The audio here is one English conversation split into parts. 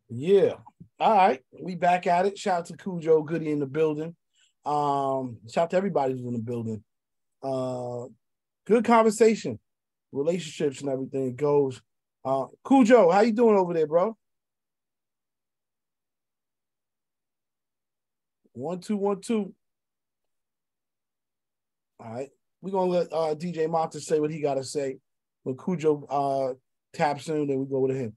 Yeah. All right. We back at it. Shout out to Khujo, Goodie in the building. Shout out to everybody who's in the building. Uh Good conversation. Relationships and everything goes. Khujo, how you doing over there, bro? 1 2 1 2. All right. We're gonna let DJ Monster say what he gotta say. When Khujo taps in, then we go to him.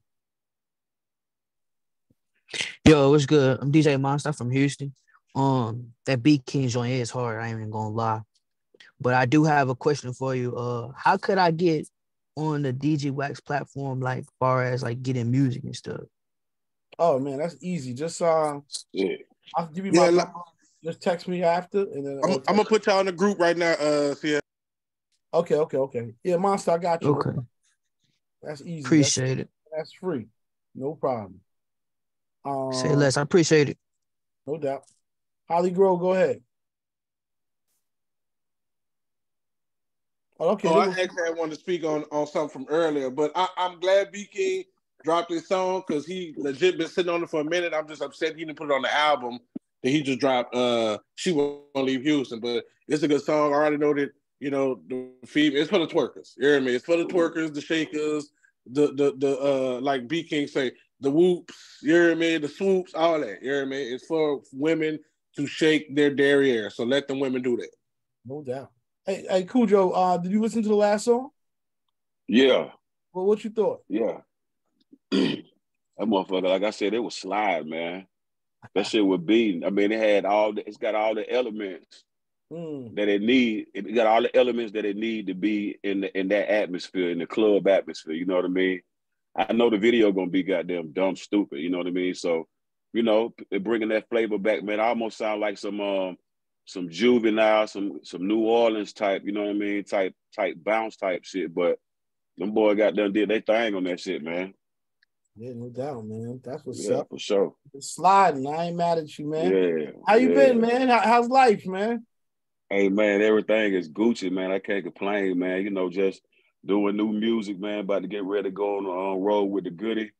Yo, what's good? I'm DJ Monster from Houston. That Beat King joint is hard. I ain't even gonna lie, but I do have a question for you. How could I get on the DJ Wax platform, like far as like getting music and stuff? Oh man, that's easy. Just Yeah. I'll give you my Yeah, number. Just text me after, and then I'm gonna put y'all in the group right now. See, okay. Yeah, Monster, I got you. Okay, That's easy. appreciate it. That's free. No problem. Say less. I appreciate it. No doubt. Holly Grove, go ahead. Oh, okay. I actually wanted to speak on something from earlier, but I'm glad B King dropped his song because he legit been sitting on it for a minute. I'm just upset he didn't put it on the album that he just dropped. She Won't Leave Houston, but it's a good song. I already know that the female. It's for the twerkers. You hear me? It's for the twerkers, the shakers, the like B King say, the whoops. You hear me? The swoops, all that. You hear me? It's for women to shake their derriere. So let them women do that. No doubt. Hey, Khujo, did you listen to the last song? Yeah. Well, what you thought? Yeah. That motherfucker, like I said, it was slide, man. That shit was beating. I mean, it's got all the elements that it need. It got all the elements that it need to be in that atmosphere, in the club atmosphere. You know what I mean? I know the video gonna be goddamn dumb stupid. You know what I mean? So, bringing that flavor back, man. I almost sound like some juvenile, some New Orleans type. You know what I mean? Type bounce type shit. But them boy got done did their thing on that shit, man. Yeah, no doubt, man. That's what's Yeah, up. for sure. It's sliding. I ain't mad at you, man. Yeah. How you been, man? How's life, man? Hey, man, everything is Gucci, man. I can't complain, man. Just doing new music, man. About to get ready to go on road with the Goodie.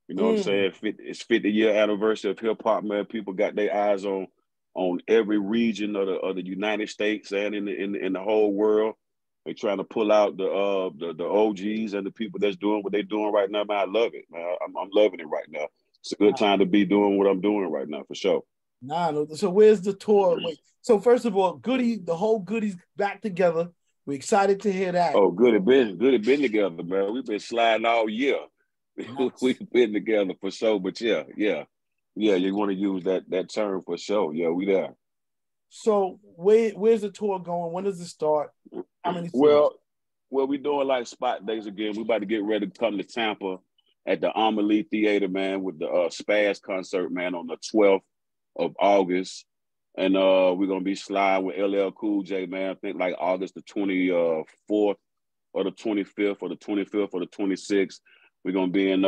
You know what I'm saying? It's 50-year anniversary of hip hop, man. People got their eyes on every region of the United States and in the whole world. They trying to pull out the OGs and the people that's doing what they're doing right now, man. I love it, man. I'm loving it right now. It's a good time to be doing what I'm doing right now, for sure. No. So where's the tour? Wait. So first of all, Goodie, the whole Goodie's back together. We're excited to hear that. Oh, Goodie been together, man. We've been sliding all year. Nice. We've been together for sure. But yeah. You want to use that term for sure. Yeah, we there. So where's the tour going? When does it start? How many cities? Well, we doing like spot days again. We about to get ready to come to Tampa at the Amelie Theater, man, with the Spaz concert, man, on the 12th of August. And we're gonna be sliding with LL Cool J, man. I think like August the 24th or the 25th or the 25th or the 26th. We're gonna be in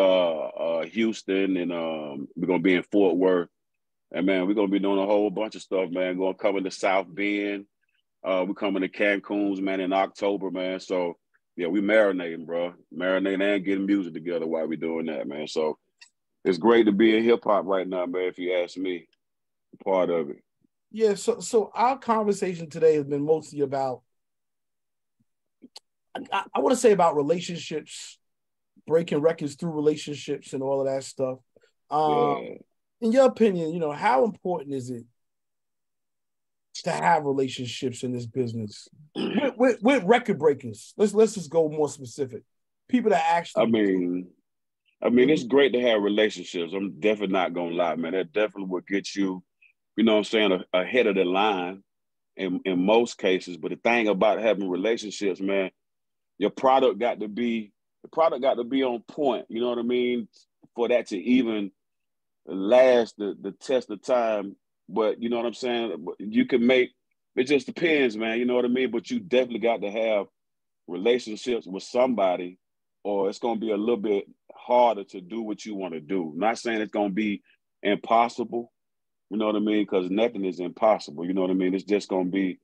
Houston, and we're gonna be in Fort Worth. And man, we're gonna be doing a whole bunch of stuff, man. Gonna come to South Bend. We're coming to Cancun's, man, in October, man. So yeah, we marinating, bro. Marinating and getting music together while we doing that, man. So it's great to be in hip hop right now, man. If you ask me, part of it. Yeah. So our conversation today has been mostly about, I want to say, about relationships, breaking records through relationships and all of that stuff. In your opinion, how important is it to have relationships in this business with record breakers? Let's just go more specific. People that actually. I mean, it's great to have relationships. I'm definitely not gonna lie, man. That definitely will get you, you know what I'm saying, ahead of the line in most cases. But the thing about having relationships, man, your product got to be on point. You know what I mean? For that to even last the test of time. But you know what I'm saying? You can make it, just depends, man. You know what I mean? But you definitely got to have relationships with somebody, or it's gonna be a little bit harder to do what you want to do. I'm not saying it's gonna be impossible, you know what I mean? Because nothing is impossible, you know what I mean? It's just gonna be,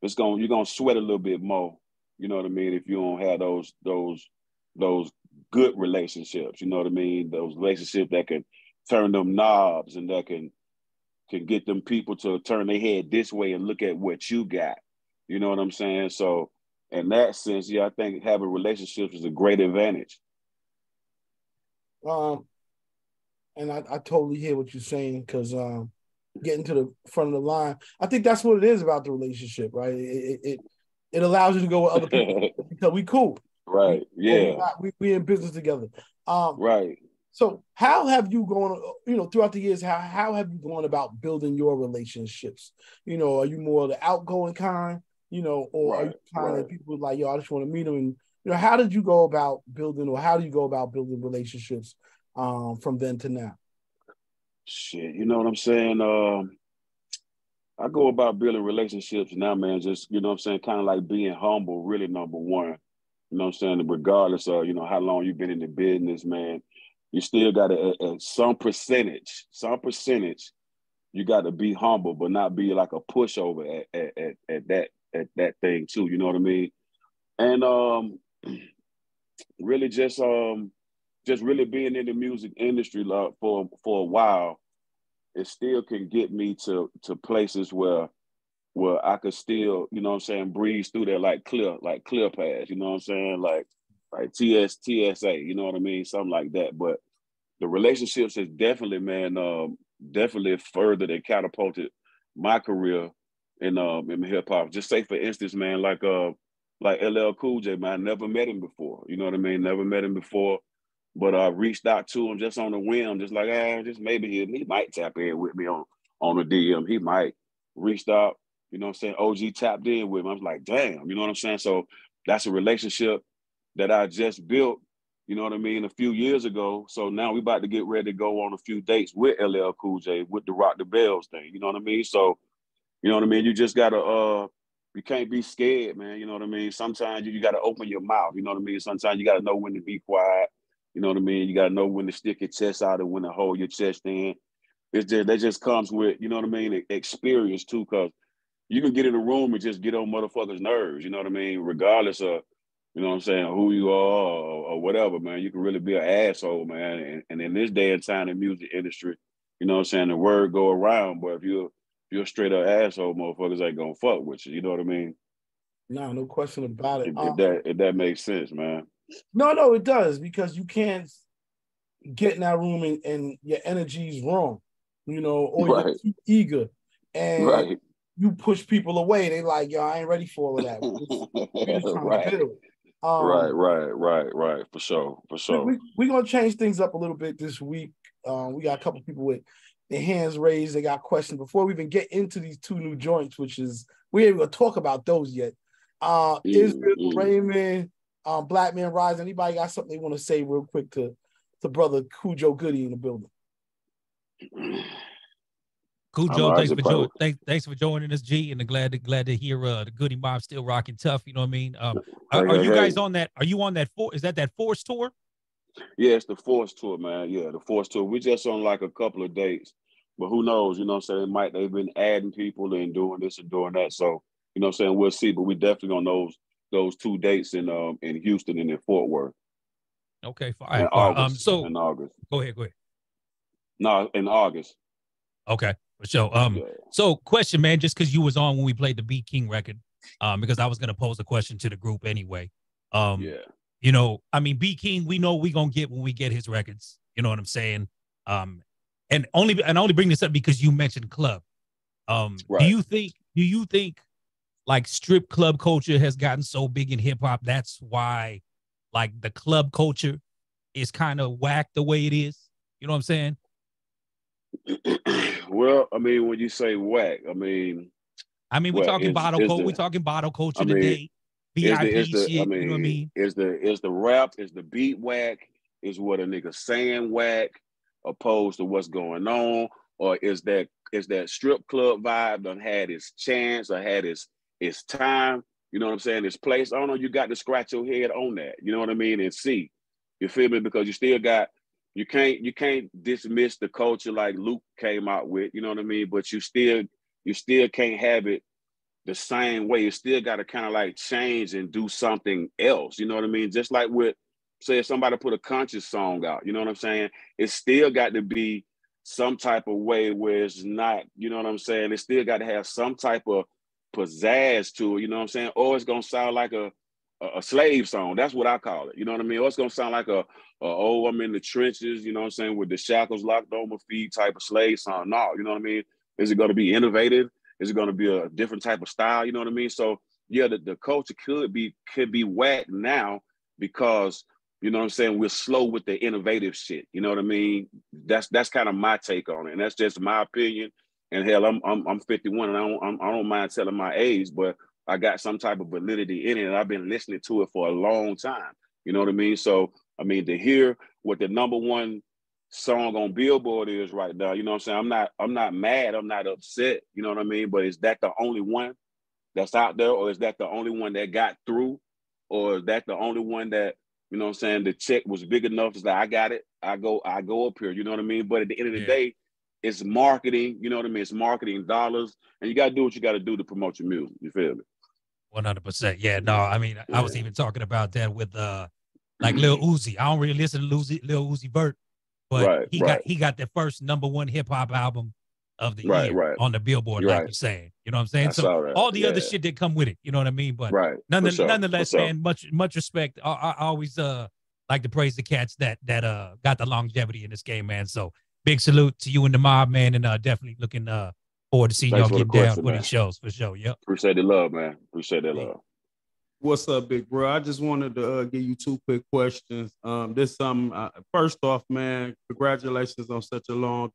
you're gonna sweat a little bit more, you know what I mean, if you don't have those good relationships, you know what I mean? Those relationships that can turn them knobs and that can get them people to turn their head this way and look at what you got. You know what I'm saying? So in that sense, yeah, I think having relationships is a great advantage. And I totally hear what you're saying, because getting to the front of the line, I think that's what it is about the relationship, right? It allows you to go with other people because we cool. Right. Yeah. We in business together. Right. So how have you gone, throughout the years, how have you gone about building your relationships? Are you more the outgoing kind, or are you kind of people like, yo, I just want to meet them? And, how did you go about building, or how do you go about building relationships from then to now? Shit, you know what I'm saying? I go about building relationships now, man, just, you know what I'm saying, kind of like being humble, really, number one. You know what I'm saying? Regardless of, how long you've been in the business, man, you still got to, at some percentage, you got to be humble, but not be like a pushover at that thing too. You know what I mean? And really just really being in the music industry for a while, it still can get me to places where I could still, you know what I'm saying, breeze through there like clear paths, you know what I'm saying? Like TSA, you know what I mean? Something like that. But the relationships is definitely, man, definitely furthered and catapulted my career in hip hop. Just say, for instance, man, like LL Cool J, man, I never met him before. You know what I mean? Never met him before. But I reached out to him just on the whim, just like, just maybe he might tap in with me on the DM. He might. Reached out, you know what I'm saying? OG tapped in with him. I was like, damn, you know what I'm saying? So that's a relationship that I just built, you know what I mean, a few years ago. So now we about to get ready to go on a few dates with LL Cool J with the Rock the Bells thing, you know what I mean? So, you know what I mean? You just gotta you can't be scared, man. You know what I mean? Sometimes you got to open your mouth. You know what I mean? Sometimes you got to know when to be quiet. You know what I mean? You got to know when to stick your chest out and when to hold your chest in. That just comes with, you know what I mean, experience too, because you can get in a room and just get on motherfuckers' nerves, you know what I mean? Regardless of, you know what I'm saying, who you are or whatever, man. You can really be an asshole, man. And in this day and time in the music industry, you know what I'm saying, the word go around, but if you're a straight up asshole, motherfuckers ain't gonna fuck with you, you know what I mean? No question about it. If that makes sense, man. No, it does, because you can't get in that room and your energy's wrong, or you're too eager and you push people away. They like, yo, I ain't ready for all of that. We're just trying to build. Right. For sure. We're gonna change things up a little bit this week. We got a couple people with their hands raised. They got questions. Before we even get into these two new joints, which is, we ain't gonna talk about those yet. Israel, Raymond, Black Man Rise. Anybody got something they want to say real quick to brother Khujo Goodie in the building? Khujo, thanks for joining us, G, and glad to hear the Goodie Mob still rocking tough. You know what I mean? Are you guys on that? Are you on that Is that Force tour? Yeah, it's the Force tour, man. Yeah, the Force tour. We just on like a couple of dates, but who knows? You know what I'm saying? They've been adding people and doing this and doing that. So, you know what I'm saying? We'll see, but we definitely on those 2 dates in Houston and in Fort Worth. Okay, fine. In August. Go ahead. No, in August. Okay, for sure. So question, man, just because you was on when we played the B King record, because I was gonna pose a question to the group anyway. You know, I mean, B King, we know we gonna get when we get his records. You know what I'm saying? And only bring this up because you mentioned club. Do you think like strip club culture has gotten so big in hip hop that's why like the club culture is kind of whack the way it is? You know what I'm saying? Well, I mean, when you say whack, I mean, we talking bottle culture today. VIP shit, you know what I mean? Is the rap, is the beat whack? Is what a nigga saying whack opposed to what's going on? Or is that strip club vibe done had its chance or had its time? You know what I'm saying? Its place. I don't know, you got to scratch your head on that. You know what I mean? And see. You feel me? Because you still got, you can't dismiss the culture like Luke came out with, you know what I mean? But you still can't have it the same way. You still got to kind of like change and do something else. You know what I mean? Just like with, say, if somebody put a conscious song out, you know what I'm saying? It still got to be some type of way where it's not, you know what I'm saying? It still got to have some type of pizzazz to it, you know what I'm saying? Or it's gonna sound like a slave song. That's what I call it. You know what I mean? Or it's gonna sound like a oh, I'm in the trenches, you know what I'm saying, with the shackles locked on my feet type of slave song. No, you know what I mean? Is it gonna be innovative? Is it gonna be a different type of style? You know what I mean? So yeah, the culture could be whack now because, you know what I'm saying, we're slow with the innovative shit. You know what I mean? That's kind of my take on it, and that's just my opinion. And hell, I'm 51, and I don't mind telling my age, but I got some type of validity in it, and I've been listening to it for a long time. You know what I mean? So I mean, to hear what the #1 song on Billboard is right now, you know what I'm saying? I'm not mad, I'm not upset. You know what I mean? But is that the only one that's out there, or is that the only one that got through, or is that the only one that, you know what I'm saying, the check was big enough? It's like, I got it, I go up here, you know what I mean? But at the end of the day, it's marketing, you know what I mean? It's marketing dollars, and you got to do what you got to do to promote your music. You feel me? 100%. Yeah, no, I mean, I was even talking about that with like Lil Uzi. I don't really listen to Lil Uzi Vert, but he got the first #1 hip hop album of the year on the Billboard, like you're saying. You know what I'm saying? So all the other shit that come with it, you know what I mean? But nonetheless, man, much respect. I always like to praise the cats that got the longevity in this game, man. So big salute to you and the mob, man, and definitely looking forward to seeing y'all get down for these shows for sure. Yep. Appreciate the love, man. Appreciate that love. What's up, big bro? I just wanted to give you 2 quick questions. This first off, man, congratulations on such a long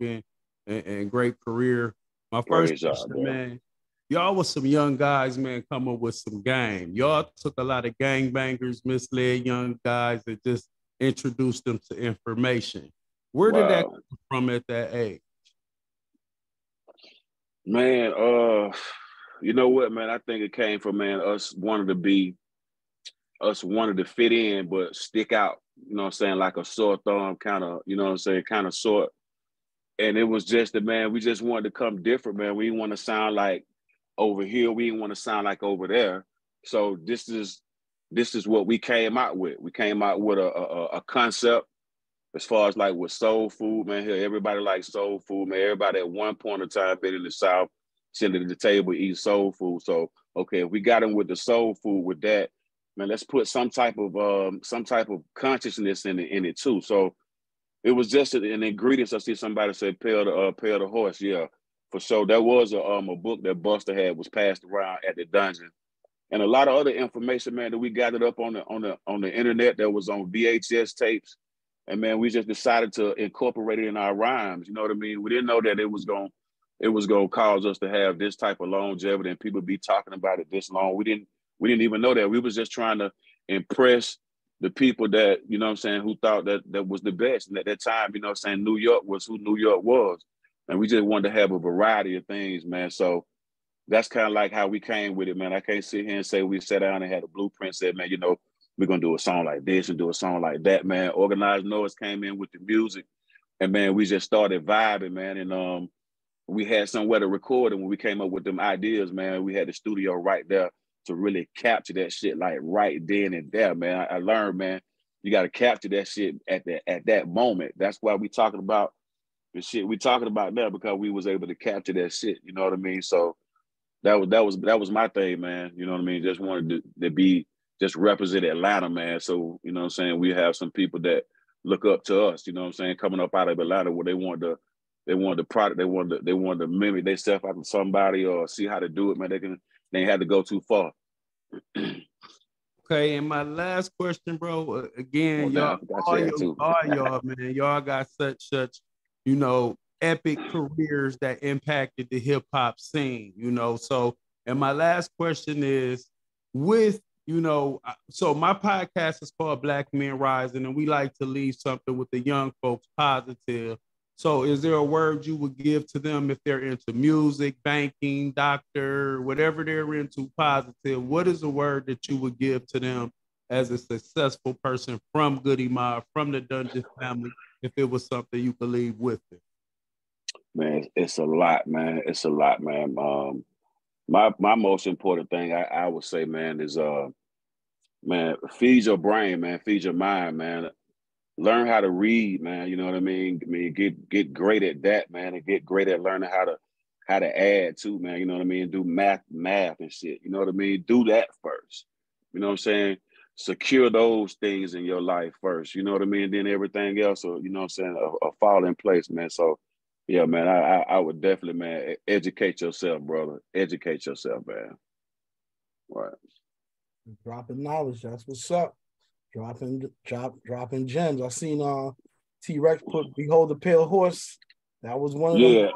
and great career. My first question, man, y'all was some young guys, man, coming with some game. Y'all took a lot of gangbangers, misled young guys, and just introduced them to information. Where did that come from at that age? Man, you know what, man? I think it came from, man, us wanted to fit in, but stick out, you know what I'm saying, like a sore thumb, kind of, you know what I'm saying, kind of sort. And it was just that, man, we just wanted to come different, man. We didn't want to sound like over here. We didn't want to sound like over there. So this is what we came out with. We came out with a concept as far as like with soul food, man. Here, everybody likes soul food, man. Everybody at one point in time been in the South, sitting at the table, eating soul food. So, okay, if we got them with the soul food with that, man, let's put some type of consciousness in it too. So it was just an ingredient. I see somebody say pale the horse. Yeah, for sure. There was a book that Buster had was passed around at the dungeon, and a lot of other information, man, that we gathered up on the internet that was on VHS tapes. And man, we just decided to incorporate it in our rhymes. You know what I mean? We didn't know that it was gonna cause us to have this type of longevity and people be talking about it this long. We didn't even know that. We was just trying to impress the people that, you know what I'm saying, who thought that was the best. And at that time, you know what I'm saying, New York was who New York was. And we just wanted to have a variety of things, man. So that's kind of like how we came with it, man. I can't sit here and say we sat down and had a blueprint, said, man, you know, we're going to do a song like this and do a song like that, man. Organized Noise came in with the music. And, man, we just started vibing, man. And we had somewhere to record. And when we came up with them ideas, man, we had the studio right there to really capture that shit like right then and there, man. I learned, man, you got to capture that shit at that moment. That's why we talking about the shit we talking about now, because we was able to capture that shit. You know what I mean? So that was my thing, man. You know what I mean? Just wanted to be just represent Atlanta, man. So, you know what I'm saying, we have some people that look up to us, you know what I'm saying, coming up out of Atlanta where they want the product, they wanted to mimic themselves after somebody or see how to do it, man. They ain't had to go too far. Okay, and my last question, bro. Again, y'all, man, y'all got such, you know, epic careers that impacted the hip hop scene, you know. So, and my last question is, with, you know, so my podcast is called Black Men Rising, and we like to leave something with the young folks positive. So is there a word you would give to them if they're into music, banking, doctor, whatever they're into positive? What is a word that you would give to them as a successful person from Goodie Mob, from the Dungeon family, if it was something you could leave with it? Man, it's a lot, man. It's a lot, man. My most important thing I would say, man, is man, feed your brain, man, feed your mind, man. learn how to read, man. You know what I mean? Get great at that, man, and get great at learning how to add too, man. You know what I mean? Do math and shit. You know what I mean? Do that first. You know what I'm saying? Secure those things in your life first. You know what I mean? Then everything else, will, you know what I'm saying, a fall in place, man. So, yeah, man, I would definitely, man, educate yourself, brother. Educate yourself, man. Right. Dropping knowledge. That's what's up. Dropping gems. I seen T-Rex put Behold the Pale Horse. That was one of them. Yeah.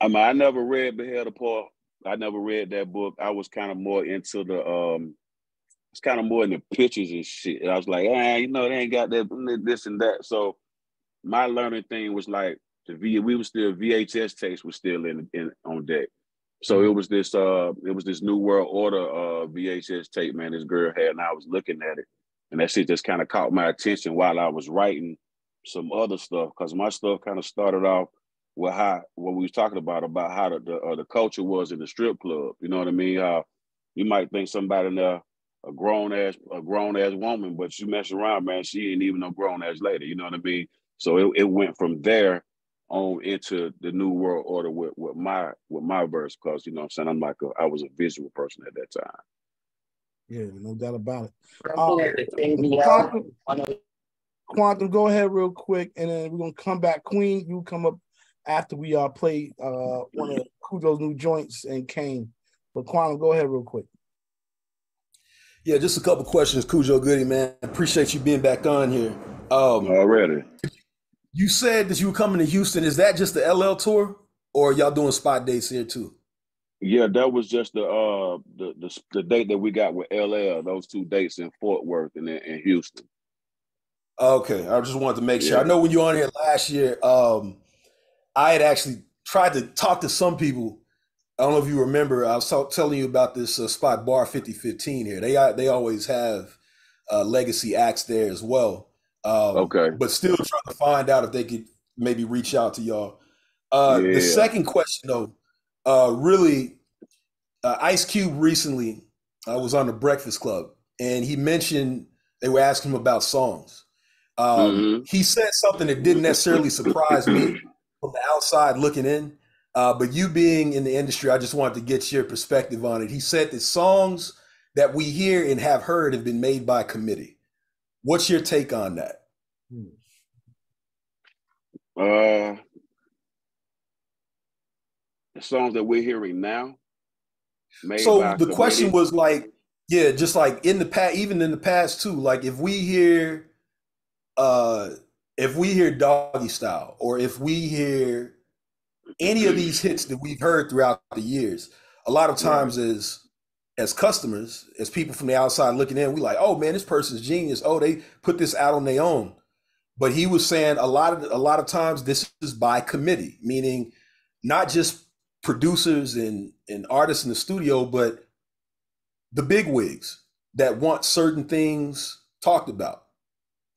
I mean, I never read Behold the Pale. I never read that book. I was kind of more into the it's kind of more in the pictures and shit. And I was like, you know, they ain't got that this and that. So my learning thing was like we were still VHS tapes was still in on deck. So it was this New World Order VHS tape, man, this girl had, and I was looking at it. And that shit just kind of caught my attention while I was writing some other stuff, because my stuff kind of started off with what we was talking about how the culture was in the strip club. You know what I mean? How you might think somebody in there a grown ass woman, but you mess around, man, she ain't even no grown ass lady. You know what I mean? So it went from there on into the New World Order with my verse, because you know what I'm saying, I was a visual person at that time. Yeah, no doubt about it. Quantum, go ahead real quick, and then we're gonna come back. Queen, you come up after we play one of Khujo's new joints and Kane. But Quantum, go ahead real quick. Yeah, just a couple questions, Khujo Goodie, man. Appreciate you being back on here. Already. You said that you were coming to Houston. Is that just the LL tour, or y'all doing spot dates here too? Yeah, that was just the date that we got with LL. Those 2 dates in Fort Worth and in Houston. Okay, I just wanted to make sure. I know when you were on here last year, I had actually tried to talk to some people. I don't know if you remember. I was telling you about this spot, Bar 5015 here. They always have legacy acts there as well. Okay. But still trying to find out if they could maybe reach out to y'all. The second question, though, really, Ice Cube recently was on the Breakfast Club, and he mentioned they were asking him about songs. He said something that didn't necessarily surprise me from the outside looking in. But you being in the industry, I just wanted to get your perspective on it. He said that songs that we hear and have heard have been made by committee. What's your take on that? The songs that we're hearing now. So the question was like, yeah, just like in the past, even in the past too. Like if we hear Doggy Style, or if we hear any of these hits that we've heard throughout the years, a lot of times as customers, as people from the outside looking in, we like, oh man, this person's genius. Oh, they put this out on their own. But he was saying a lot of times this is by committee, meaning not just producers and artists in the studio, but the big wigs that want certain things talked about.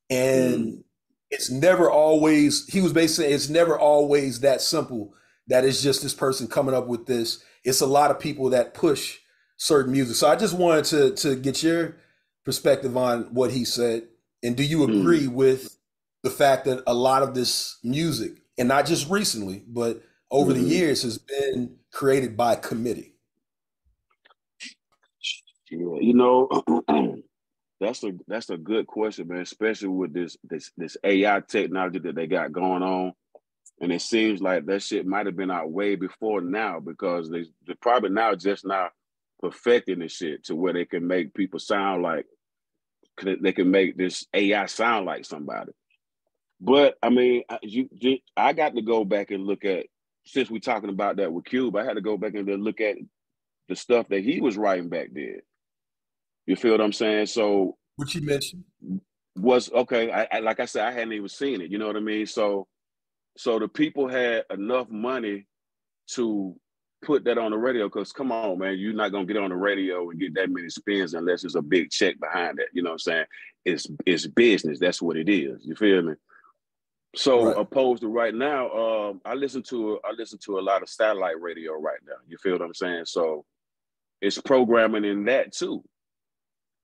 And it's never always, he was basically saying, it's never always that simple that it's just this person coming up with this. It's a lot of people that push certain music. So I just wanted to get your perspective on what he said. And do you agree with the fact that a lot of this music, and not just recently, but over the years, has been created by committee? You know, that's a good question, man, especially with this AI technology that they got going on. And it seems like that shit might have been out way before now, because they're probably just now perfecting this shit to where they can make people sound like, they can make this AI sound like somebody. But I mean, I got to go back and look at, since we're talking about that with Cube, I had to go back and look at the stuff that he was writing back then. You feel what I'm saying? So what you mentioned was okay. I like I said, I hadn't even seen it. You know what I mean? So the people had enough money to put that on the radio, because come on, man, you're not gonna get on the radio and get that many spins unless there's a big check behind it. You know what I'm saying? It's business. That's what it is. You feel me? So opposed to right now, I listen to a lot of satellite radio right now. You feel what I'm saying? So it's programming in that too.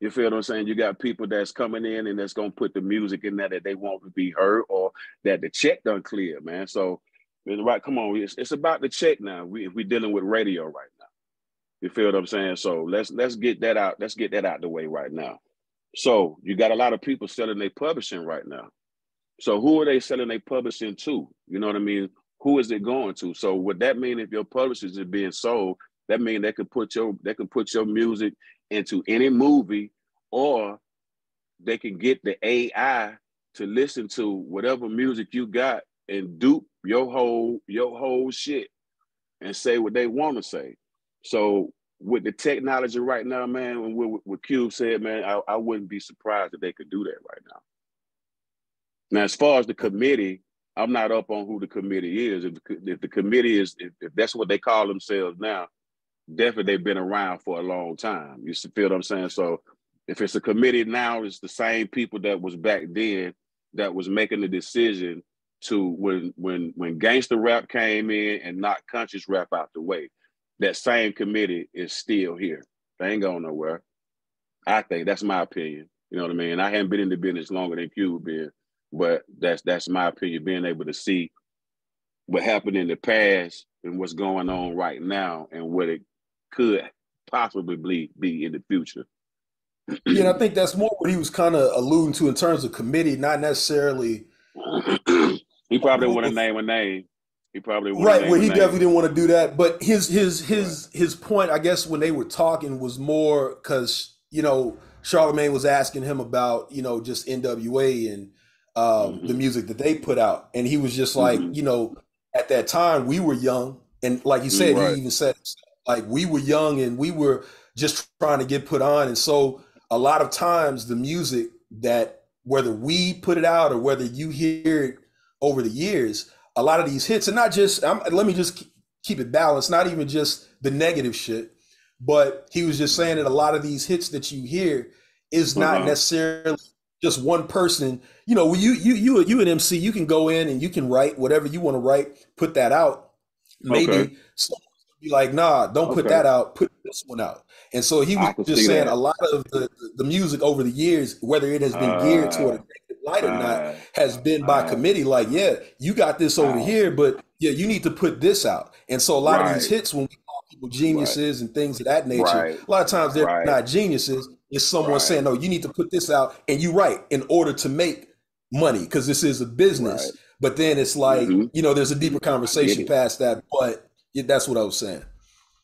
You feel what I'm saying? You got people that's coming in and that's gonna put the music in there that they want to be heard or that the check done clear, man. So right, come on, it's about the check now. We're dealing with radio right now. You feel what I'm saying? So let's get that out. Let's get that out the way right now. So you got a lot of people selling their publishing right now. So who are they selling their publishing to? You know what I mean? Who is it going to? So would that mean if your publishers is being sold, that means they could put your music into any movie, or they can get the AI to listen to whatever music you got and dupe your whole shit and say what they want to say. So with the technology right now, man, when what Cube said, man, I wouldn't be surprised if they could do that right now. Now, as far as the committee, I'm not up on who the committee is. If the committee is, if that's what they call themselves now, definitely they've been around for a long time. You feel what I'm saying? So if it's a committee now, it's the same people that was back then that was making the decision to when gangster rap came in and knocked conscious rap out the way. That same committee is still here. They ain't going nowhere. I think that's my opinion. You know what I mean? I haven't been in the business longer than Cube been, but that's my opinion. Being able to see what happened in the past and what's going on right now and what it could possibly be in the future. Yeah, and I think that's more what he was kind of alluding to in terms of committee, not necessarily. He probably want to name a name. He probably right. Well, he definitely didn't want to do that. But his point, I guess, when they were talking was more because Charlemagne was asking him about just NWA and the music that they put out, and he was just like, at that time we were young, and like you said, he even said like we were young and we were just trying to get put on, and so a lot of times the music that whether we put it out or whether you hear it over the years, a lot of these hits, and not just, let me just keep it balanced, not even just the negative shit, but he was just saying that a lot of these hits that you hear is not necessarily just one person. You an MC, you can go in and you can write whatever you want to write, put that out. Maybe someone would be like, nah, don't put that out, put this one out. And so he was just saying a lot of the music over the years, whether it has been geared toward a negative light or not, has been by committee. Like, yeah, you got this over here, but yeah, you need to put this out. And so a lot of these hits, when we call people geniuses and things of that nature, a lot of times they're not geniuses. It's someone saying, no, you need to put this out, and you write in order to make money because this is a business. But then it's like, there's a deeper conversation past that. But that's what I was saying.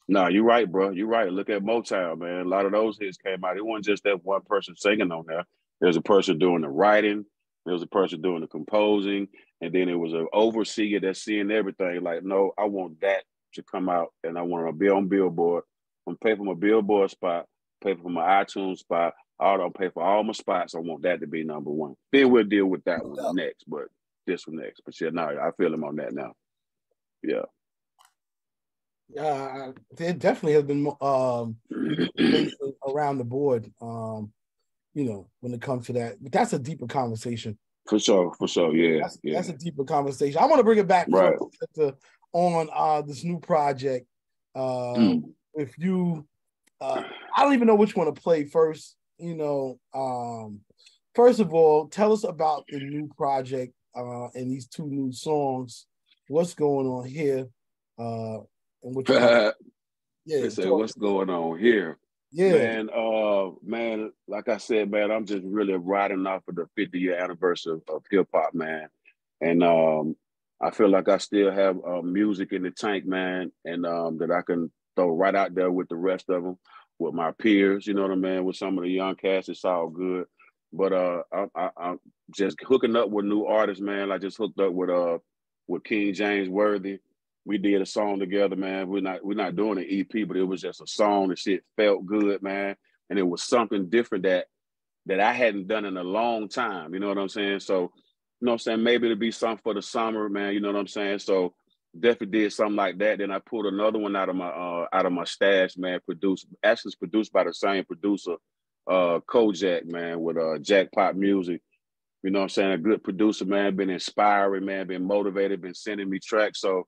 No, you're right, bro. You're right. Look at Motown, man. A lot of those hits came out. It wasn't just that one person singing on there. There's a person doing the writing. There was a person doing the composing. And then it was an overseer that's seeing everything. Like, no, I want that to come out, and I want to be on Billboard. I'm pay for my Billboard spot, pay for my iTunes spot. I don't pay for all my spots. I want that to be number one. Then we'll deal with that one next, but this one next. But yeah, no, I feel him on that now. Yeah. There definitely has been around the board, when it comes to that. But that's a deeper conversation. For sure, yeah. That's a deeper conversation. I want to bring it back on this new project. If you, I don't even know which one to play first. First of all, tell us about the new project and these two new songs. What's going on here? And what they say, what's going on here? Yeah, man, like I said, man, I'm just really riding off of the 50-year anniversary of hip hop, man, and I feel like I still have music in the tank, man, and that I can throw right out there with the rest of them, with my peers, you know what I mean, with some of the young cats. It's all good, but I'm just hooking up with new artists, man. I just hooked up with King James Worthy. We did a song together, man. We're not doing an EP, but it was just a song. The shit felt good, man. And it was something different that I hadn't done in a long time. You know what I'm saying? So, you know what I'm saying? Maybe it'll be something for the summer, man. You know what I'm saying? So definitely did something like that. Then I pulled another one out of my stash, man. Produced by the same producer, Kojak, man, with Jackpot Music. You know what I'm saying? A good producer, man. Been inspiring, man. Been motivated. Been sending me tracks. So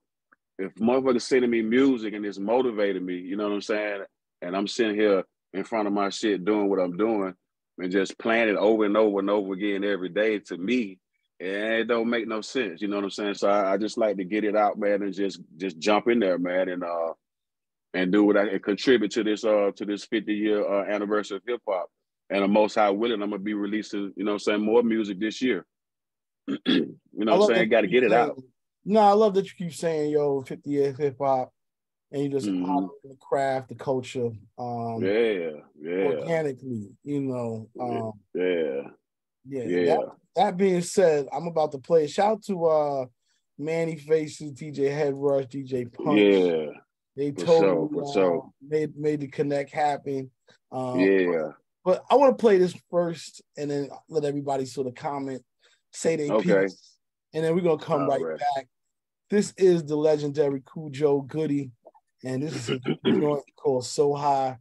if motherfuckers sending me music and it's motivating me, you know what I'm saying? And I'm sitting here in front of my shit doing what I'm doing and just playing it over and over and over again every day, to me, it don't make no sense. You know what I'm saying? So I just like to get it out, man, and just jump in there, man, and do what I contribute to this 50-year anniversary of hip hop. And I'm most high willing, I'm gonna be releasing, you know what I'm saying, more music this year. You know what I'm saying? Got to get it out. No, I love that you keep saying, 50 years hip hop, and you just honor the craft, the culture, organically, That being said, I'm about to play. Shout to Manny Faces, DJ Head Rush, DJ Punch. Yeah, they totally made the connect happen. But I want to play this first, and then let everybody sort of comment, say their piece, and then we're gonna come right back. This is the legendary Khujo Goodie, and this is a joint called So High.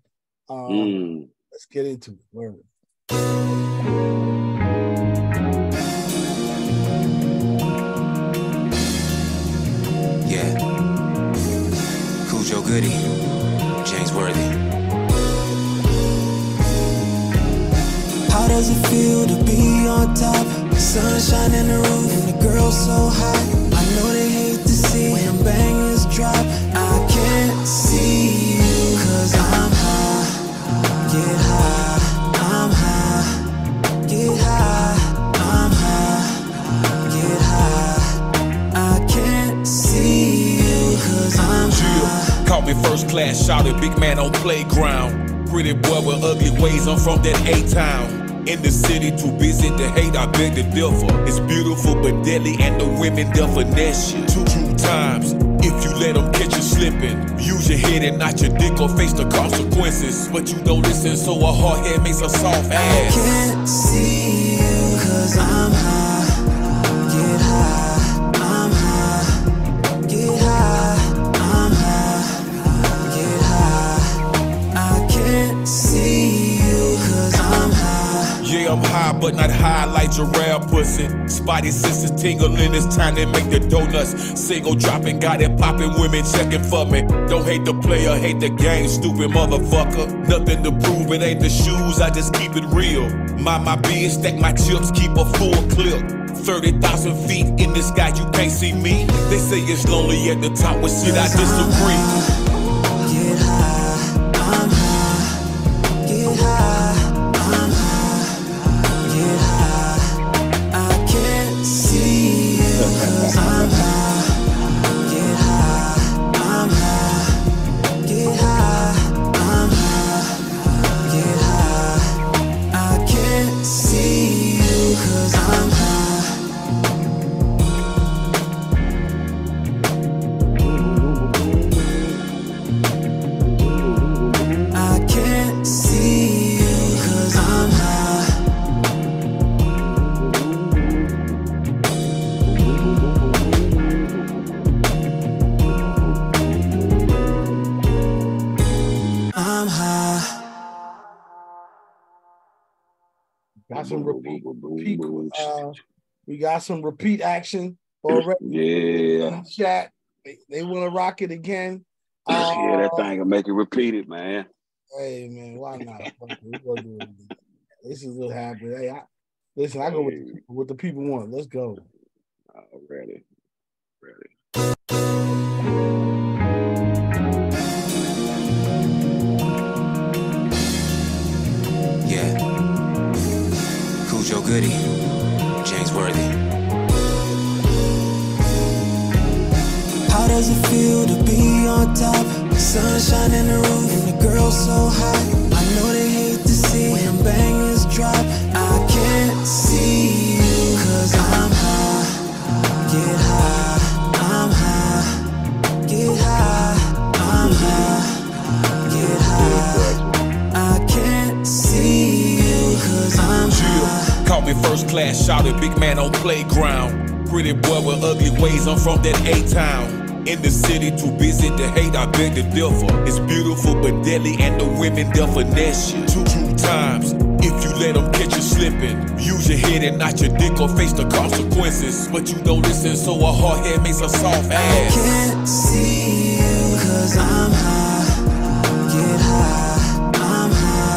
Let's get into it. Word. Yeah, Khujo Goodie, James Worthy. How does it feel to be on top? The sunshine in the roof and the girl so hot. I know they hate to see when bangers drop. I can't see you cause I'm high. Get high, I'm high. Get high, I'm high. Get high. I can't see you cause I'm high. Caught me first class, shouted big man on playground. Pretty boy with ugly ways, I'm from that A-town. In the city, too busy to hate, I beg to differ. It's beautiful but deadly, and the women they'll finesse you. Two times, if you let them catch you slipping. Use your head and not your dick or face the consequences. But you don't listen, so a hard head makes a soft ass. I can't see you cause I'm high. Get high, I'm high. Get high, I'm high. Get high. I can't see you cause I'm high. Yeah, I'm high, but not high like giraffe pussy. Spotty sisters tingling, it's time to make the donuts. Single dropping, got it popping, women checking for me. Don't hate the player, hate the game, stupid motherfucker. Nothing to prove, it ain't the shoes, I just keep it real. Mind my biz, stack my chips, keep a full clip. 30,000 feet in the sky, you can't see me. They say it's lonely at the top, with shit I disagree. Get high, I'm high. Get high. Got some repeat we got some repeat action already. Yeah. In the chat. They want to rock it again. Yeah, that thing will make it repeated, man. Hey, man, why not? This is what happened. Hey, I go with what the people want. Let's go. Ready. Yeah. Khujo Goodie, James Worthy. How does it feel to be on top? The sunshine in the roof and the girl so hot. I know they hate to see when bangers drop. I can't see you cause I'm high. Get high, I'm high. Get high, I'm high. Get high. I can't see you cause I'm high. Caught me first class, shouted big man on playground. Pretty boy with ugly ways, I'm from that A-town. In the city, too busy to hate, I beg to differ. It's beautiful but deadly, and the women they'll finesse you. Two times, if you let them catch you slipping. Use your head and not your dick or face the consequences. But you don't listen, so a hard head makes a soft ass. I can't see you cause I'm high. Get high, I'm high.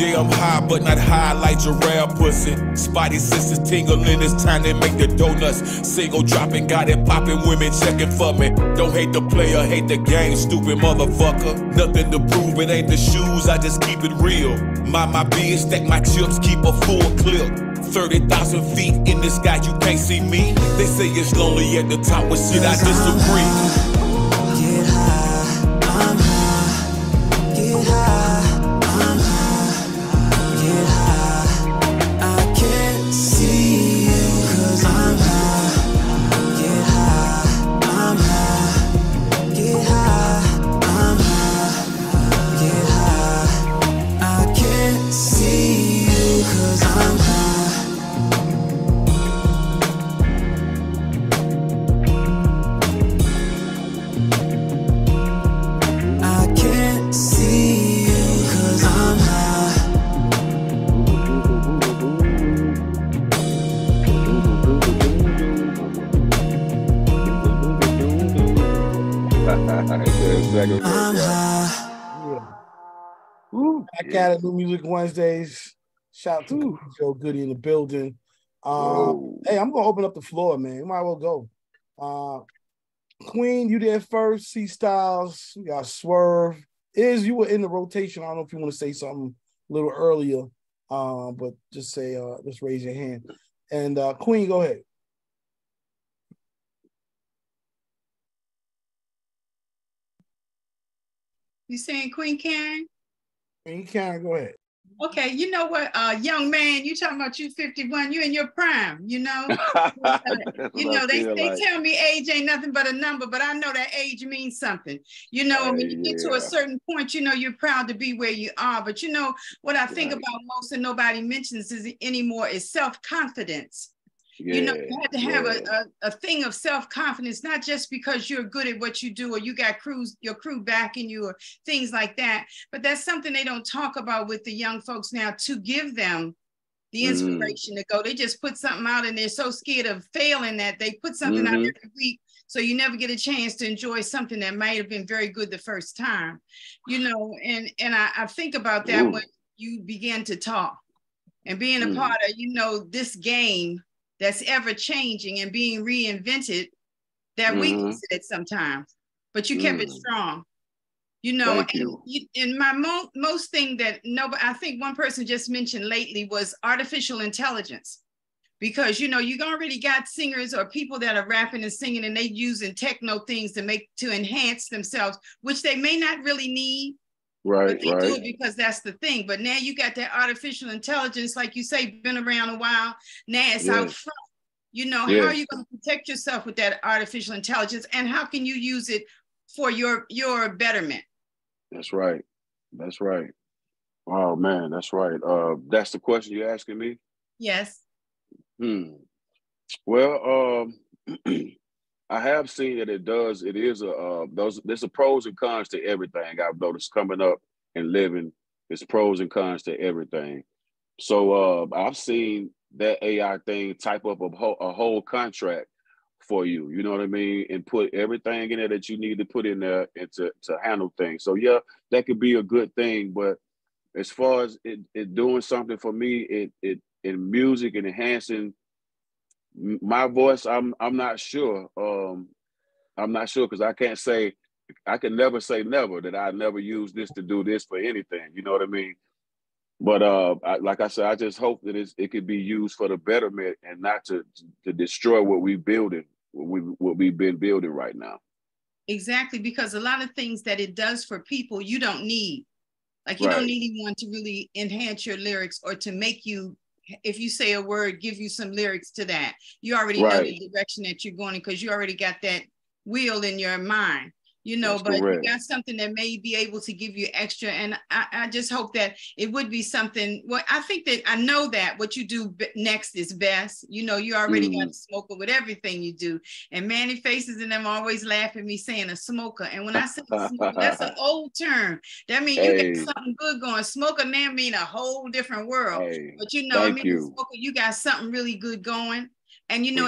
Yeah, I'm high, but not high like giraffe pussy. Spidey senses tingling, it's time to make the donuts. Single dropping, got it popping, women checking for me. Don't hate the player, hate the game, stupid motherfucker. Nothing to prove, it ain't the shoes, I just keep it real. Mind my biz, stack my chips, keep a full clip. 30,000 feet in the sky, you can't see me. They say it's lonely at the top, but shit, I disagree. Get high, I'm high. Get high, I'm high. Get high, I can't see you 'cause I'm high. Get high, I'm high. Get high, I'm high. Get high, I can't see you 'cause I'm high. I'm high. Back at it, New Music Wednesdays. Shout out to Khujo, Goodie in the building. Hey, I'm gonna open up the floor, man. You might well go. Queen, you there first. C Styles, we got Swerve. You were in the rotation. I don't know if you want to say something a little earlier, but just raise your hand. And Queen, go ahead. You saying Queen Karen? Queen Karen, go ahead. Okay, you know what, young man, you talking about you 51, you in your prime, you know? They tell me age ain't nothing but a number, but I know that age means something. You know, when you get to a certain point, you know, you're proud to be where you are. But you know, what I think about most and nobody mentions anymore is self-confidence. You know, you had to have a thing of self-confidence, not just because you're good at what you do or you got your crew backing you or things like that, but that's something they don't talk about with the young folks now, to give them the inspiration to go. They just put something out and they're so scared of failing that they put something out every week, so you never get a chance to enjoy something that might have been very good the first time. You know, and I think about that when you begin to talk and being a part of, you know, this game that's ever changing and being reinvented, that weakens it sometimes, but you kept it strong, you know. And my most thing that I think one person just mentioned lately was artificial intelligence, because you know, you already got singers or people that are rapping and singing and they using techno things to enhance themselves, which they may not really need. But they do it because that's the thing. But now you got that artificial intelligence, like you say, been around a while. Now it's out front. You know, how are you going to protect yourself with that artificial intelligence, and how can you use it for your betterment? That's right. That's right. Oh man, that's right. That's the question you're asking me? Yes. Well, I have seen that there's a pros and cons to everything. I've noticed coming up and living, there's pros and cons to everything. So I've seen that AI thing type up a whole contract for you, you know what I mean, and put everything in there that you need to put in there and to handle things. So yeah, that could be a good thing, but as far as it doing something for me, it in music and enhancing my voice, I'm not sure. I'm not sure, because I can never say never that I never use this to do this for anything. You know what I mean? But like I said, I just hope that it could be used for the betterment and not to destroy what we've been building right now. Exactly, because a lot of things that it does for people, you don't need. Like, you don't need anyone to really enhance your lyrics or to make you, if you say a word, give you some lyrics to that. You already know the direction that you're going, because you already got that wheel in your mind. You know, but you got something that may be able to give you extra. And I just hope that it would be something. Well, I think that I know that what you do next is best. You know, you already got a smoker with everything you do. And Manny Faces and them always laugh at me saying a smoker. And when I say smoker, that's an old term. That means you got something good going. Smoker now mean a whole different world. But you know, I mean, smoker, you got something really good going. And you know,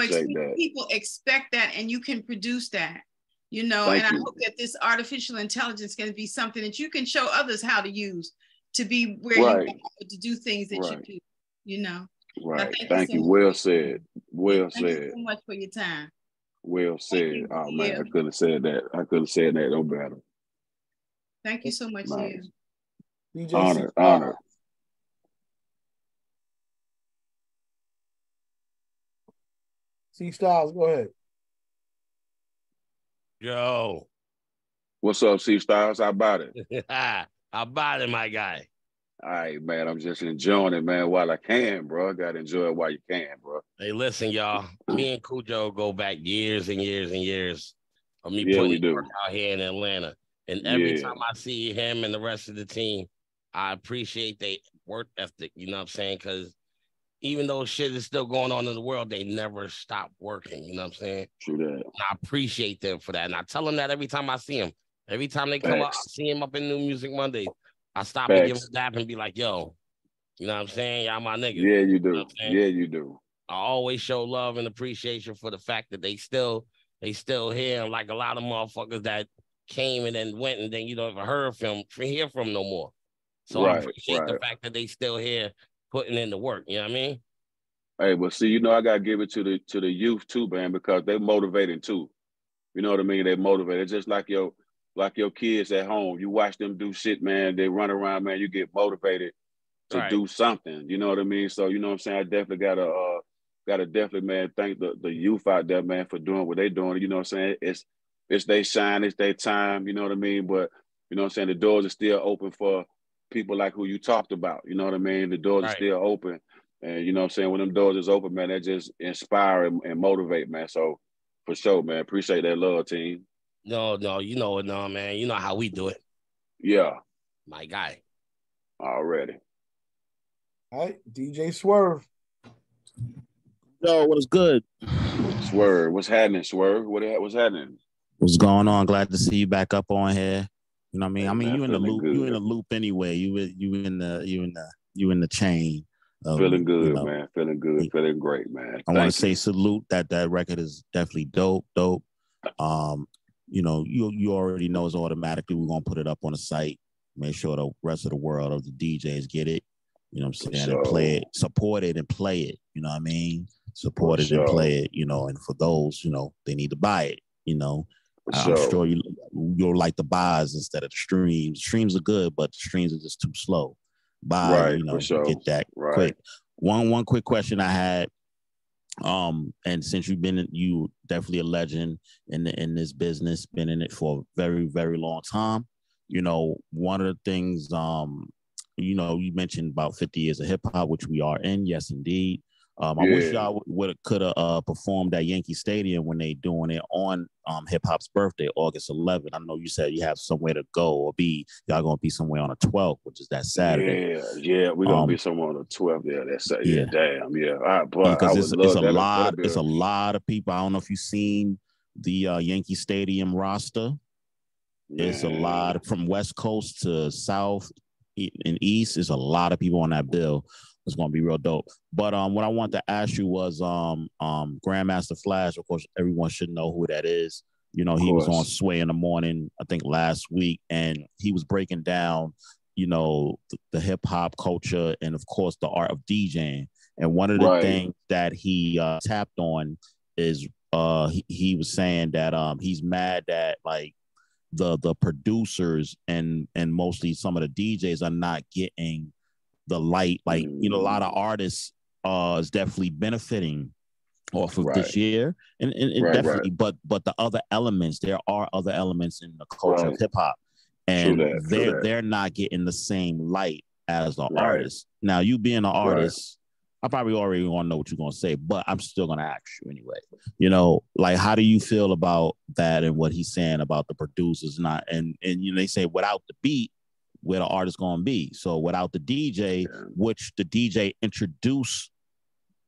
people expect that, and you can produce that. You know, and I hope that this artificial intelligence can be something that you can show others how to use to be where you are, to do things that you do, you know. Right. Thank you. Well said. Well said. Thank you so much for your time. Well said. Oh man, I couldn't have said that. I couldn't have said that no better. Thank you so much, Neil. DJ honor. C Styles, go ahead. Yo. What's up, C Styles? How about it? How about it, my guy? All right, man. I'm just enjoying it, man, while I can, bro. I gotta enjoy it while you can, bro. Hey, listen, y'all. Me and Khujo go back years and years and years of me putting work out here in Atlanta. And every time I see him and the rest of the team, I appreciate their work ethic, you know what I'm saying? Because even though shit is still going on in the world, they never stop working, you know what I'm saying? True that. And I appreciate them for that. And I tell them that every time I see them. Every time they come up, I see him up in New Music Mondays. I stop and give him a dap and be like, yo, you know what I'm saying? Y'all my niggas. Yeah, you do. You know yeah, you do. I always show love and appreciation for the fact that they still here. Like a lot of motherfuckers that came and then went and then you don't ever hear from no more. So I appreciate the fact that they still here putting in the work. You know what I mean? Hey, but see, you know, I gotta give it to the youth too, man, because they motivating too. You know what I mean? They motivated. Just like your kids at home. You watch them do shit, man. They run around, man. You get motivated to do something. You know what I mean? So you know what I'm saying? I definitely gotta definitely, man, thank the youth out there, man, for doing what they doing. You know what I'm saying? It's they shine, it's their time, you know what I mean? But you know what I'm saying, the doors are still open for people like who you talked about. You know what I mean? The doors are still open. And you know what I'm saying, when them doors is open, man, that just inspire and motivate, man. So for sure, man. Appreciate that love, team. No, you know it, no, man. You know how we do it. Yeah. My guy. Already. All right, DJ Swerve. Yo, what is good? Swerve, what's happening, Swerve? What's happening? What's going on? Glad to see you back up on here. You know what I mean? Hey, I mean, man, you in the loop. Good. You in the loop anyway. You in the chain. Feeling good, you know, man. Feeling good. Feeling great, man. I want to say salute. That record is definitely dope. You know, you already know it's automatically we're gonna put it up on the site. Make sure the rest of the world of the DJs get it. You know what I'm saying? And play it, support it and play it. You know what I mean? Support it and play it, you know, and for those, you know, they need to buy it, you know. I'm sure you'll like the buys instead of the streams. Streams are good, but the streams are just too slow. Buy, you know, get that quick. One quick question I had. And since you definitely a legend in this business, been in it for a very, very long time. You know, one of the things, you know, you mentioned about 50 years of hip hop, which we are in. Yes, indeed. I wish y'all could have performed at Yankee Stadium when they doing it on hip hop's birthday, August 11th. I know you said you have somewhere to go or be. Y'all gonna be somewhere on the 12th, which is that Saturday. Yeah, we're gonna be somewhere on the 12th. Yeah, that's damn. Yeah, because it's a lot of people. I don't know if you've seen the Yankee Stadium roster. It's a lot from West Coast to South and East. There's a lot of people on that bill. It's gonna be real dope. But what I wanted to ask you was Grandmaster Flash. Of course, everyone should know who that is. You know, he was on Sway in the Morning, I think last week, and he was breaking down, you know, the hip hop culture and of course the art of DJing. And one of the things that he tapped on is he was saying that he's mad that like the producers and mostly some of the DJs are not getting the light, like, you know, a lot of artists is definitely benefiting off of this year and definitely, but the other elements, there are other elements in the culture of hip hop, and they're not getting the same light as the artists. Now, you being an artist, I probably already want to know what you're gonna say, but I'm still gonna ask you anyway. You know, like, how do you feel about that and what he's saying about the producers not and you know, they say without the beat, where the artist gonna be. So without the DJ, which the DJ introduced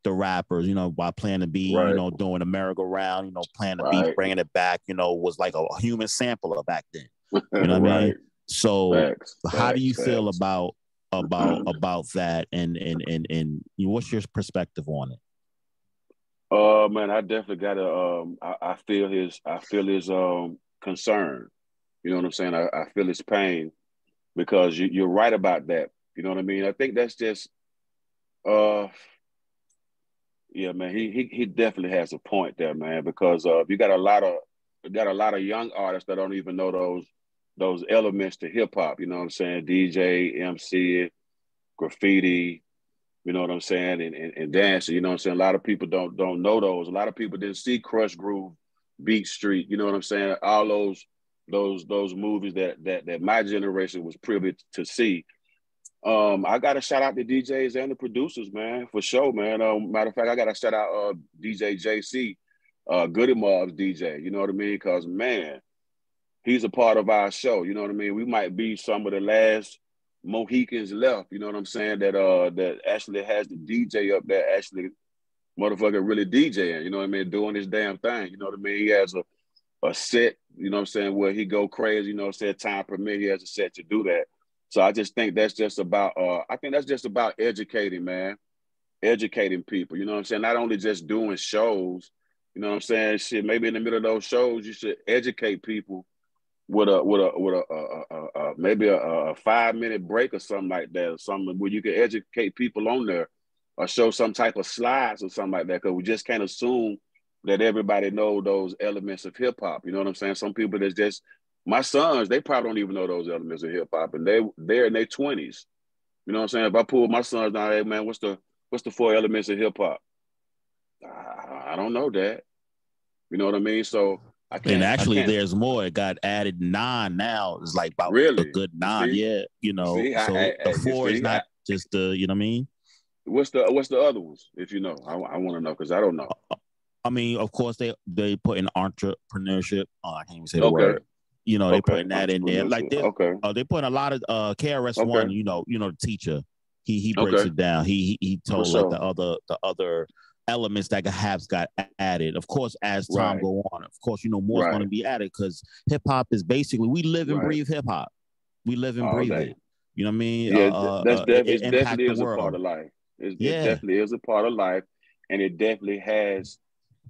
the rappers, you know, by playing the beat, you know, doing a merry-go-round, you know, playing the beat, bringing it back, you know, was like a human sampler back then. You know what I mean? So how do you feel about that and what's your perspective on it? Man, I definitely gotta I feel his concern. You know what I'm saying? I feel his pain. Because you're right about that. You know what I mean? I think that's just yeah, man, he definitely has a point there, man, because you got a lot of young artists that don't even know those elements to hip hop, you know what I'm saying? DJ, MC, graffiti, you know what I'm saying, and dancing, you know what I'm saying? A lot of people don't know those. A lot of people didn't see Crush Groove, Beat Street, you know what I'm saying? All those movies that my generation was privileged to see. I got to shout out the DJs and the producers, man, for sure, man. Matter of fact, I got to shout out DJ JC, Goodie Mob's DJ. You know what I mean? Because man, he's a part of our show. You know what I mean? We might be some of the last Mohicans left. You know what I'm saying? That actually has the DJ up there, actually, motherfucker, really DJing. You know what I mean? Doing his damn thing. You know what I mean? He has a set. You know what I'm saying? Where he go crazy. You know what I'm saying? Time permit, he has a set to do that. So I just think that's just about, I think that's just about educating, man. Educating people, you know what I'm saying? Not only just doing shows, you know what I'm saying? Shit, maybe in the middle of those shows, you should educate people with maybe a 5-minute break or something like that, or something where you can educate people on there, or show some type of slides or something like that, because we just can't assume that everybody know those elements of hip hop. You know what I'm saying? Some people that's just, my sons, they probably don't even know those elements of hip hop, and they're in their 20s. You know what I'm saying? If I pull my sons down, hey man, what's the 4 elements of hip hop? I don't know that. You know what I mean? So I can't. And actually, there's more. It got added 9 now. It's like about really a good 9. Yeah, you know. See, so the 4 is not just the. You know what I mean? What's the other ones? If you know, I want to know because I don't know. I mean, of course, they put in entrepreneurship. Oh, I can't even say the word. You know, they putting that in there. Like they putting a lot of KRS-One. You know, the teacher. He breaks it down. He told like the other elements that perhaps got added. Of course, as time go on, of course, more is going to be added because hip hop is basically we live and breathe hip hop. We live and breathe it. You know what I mean? Yeah, it definitely is a part of life. It definitely is a part of life, and it definitely has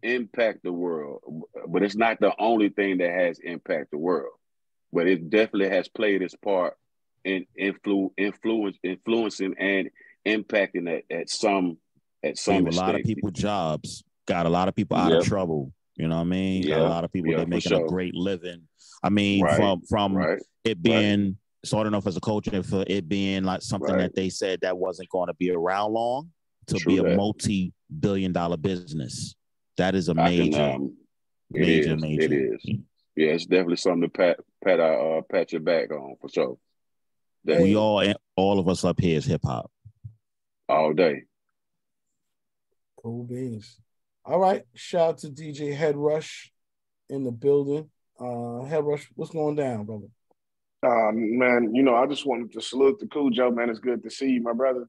impact the world. But it's not the only thing that has impact the world. But it definitely has played its part in influencing and impacting at some gave a lot of people jobs, got a lot of people out of trouble. You know what I mean? Got a lot of people that making a great living. I mean, from it being starting off as a coach and for it being like something that they said that wasn't going to be around long to be a multi-billion-dollar business. That is a major. It is. Yeah, it's definitely something to pat your back on for sure. We all of us up here is hip hop. All day. Cool beans. All right. Shout out to DJ Head Rush in the building. Head Rush, what's going down, brother? Man, I just wanted to salute the Khujo, man. It's good to see you, my brother.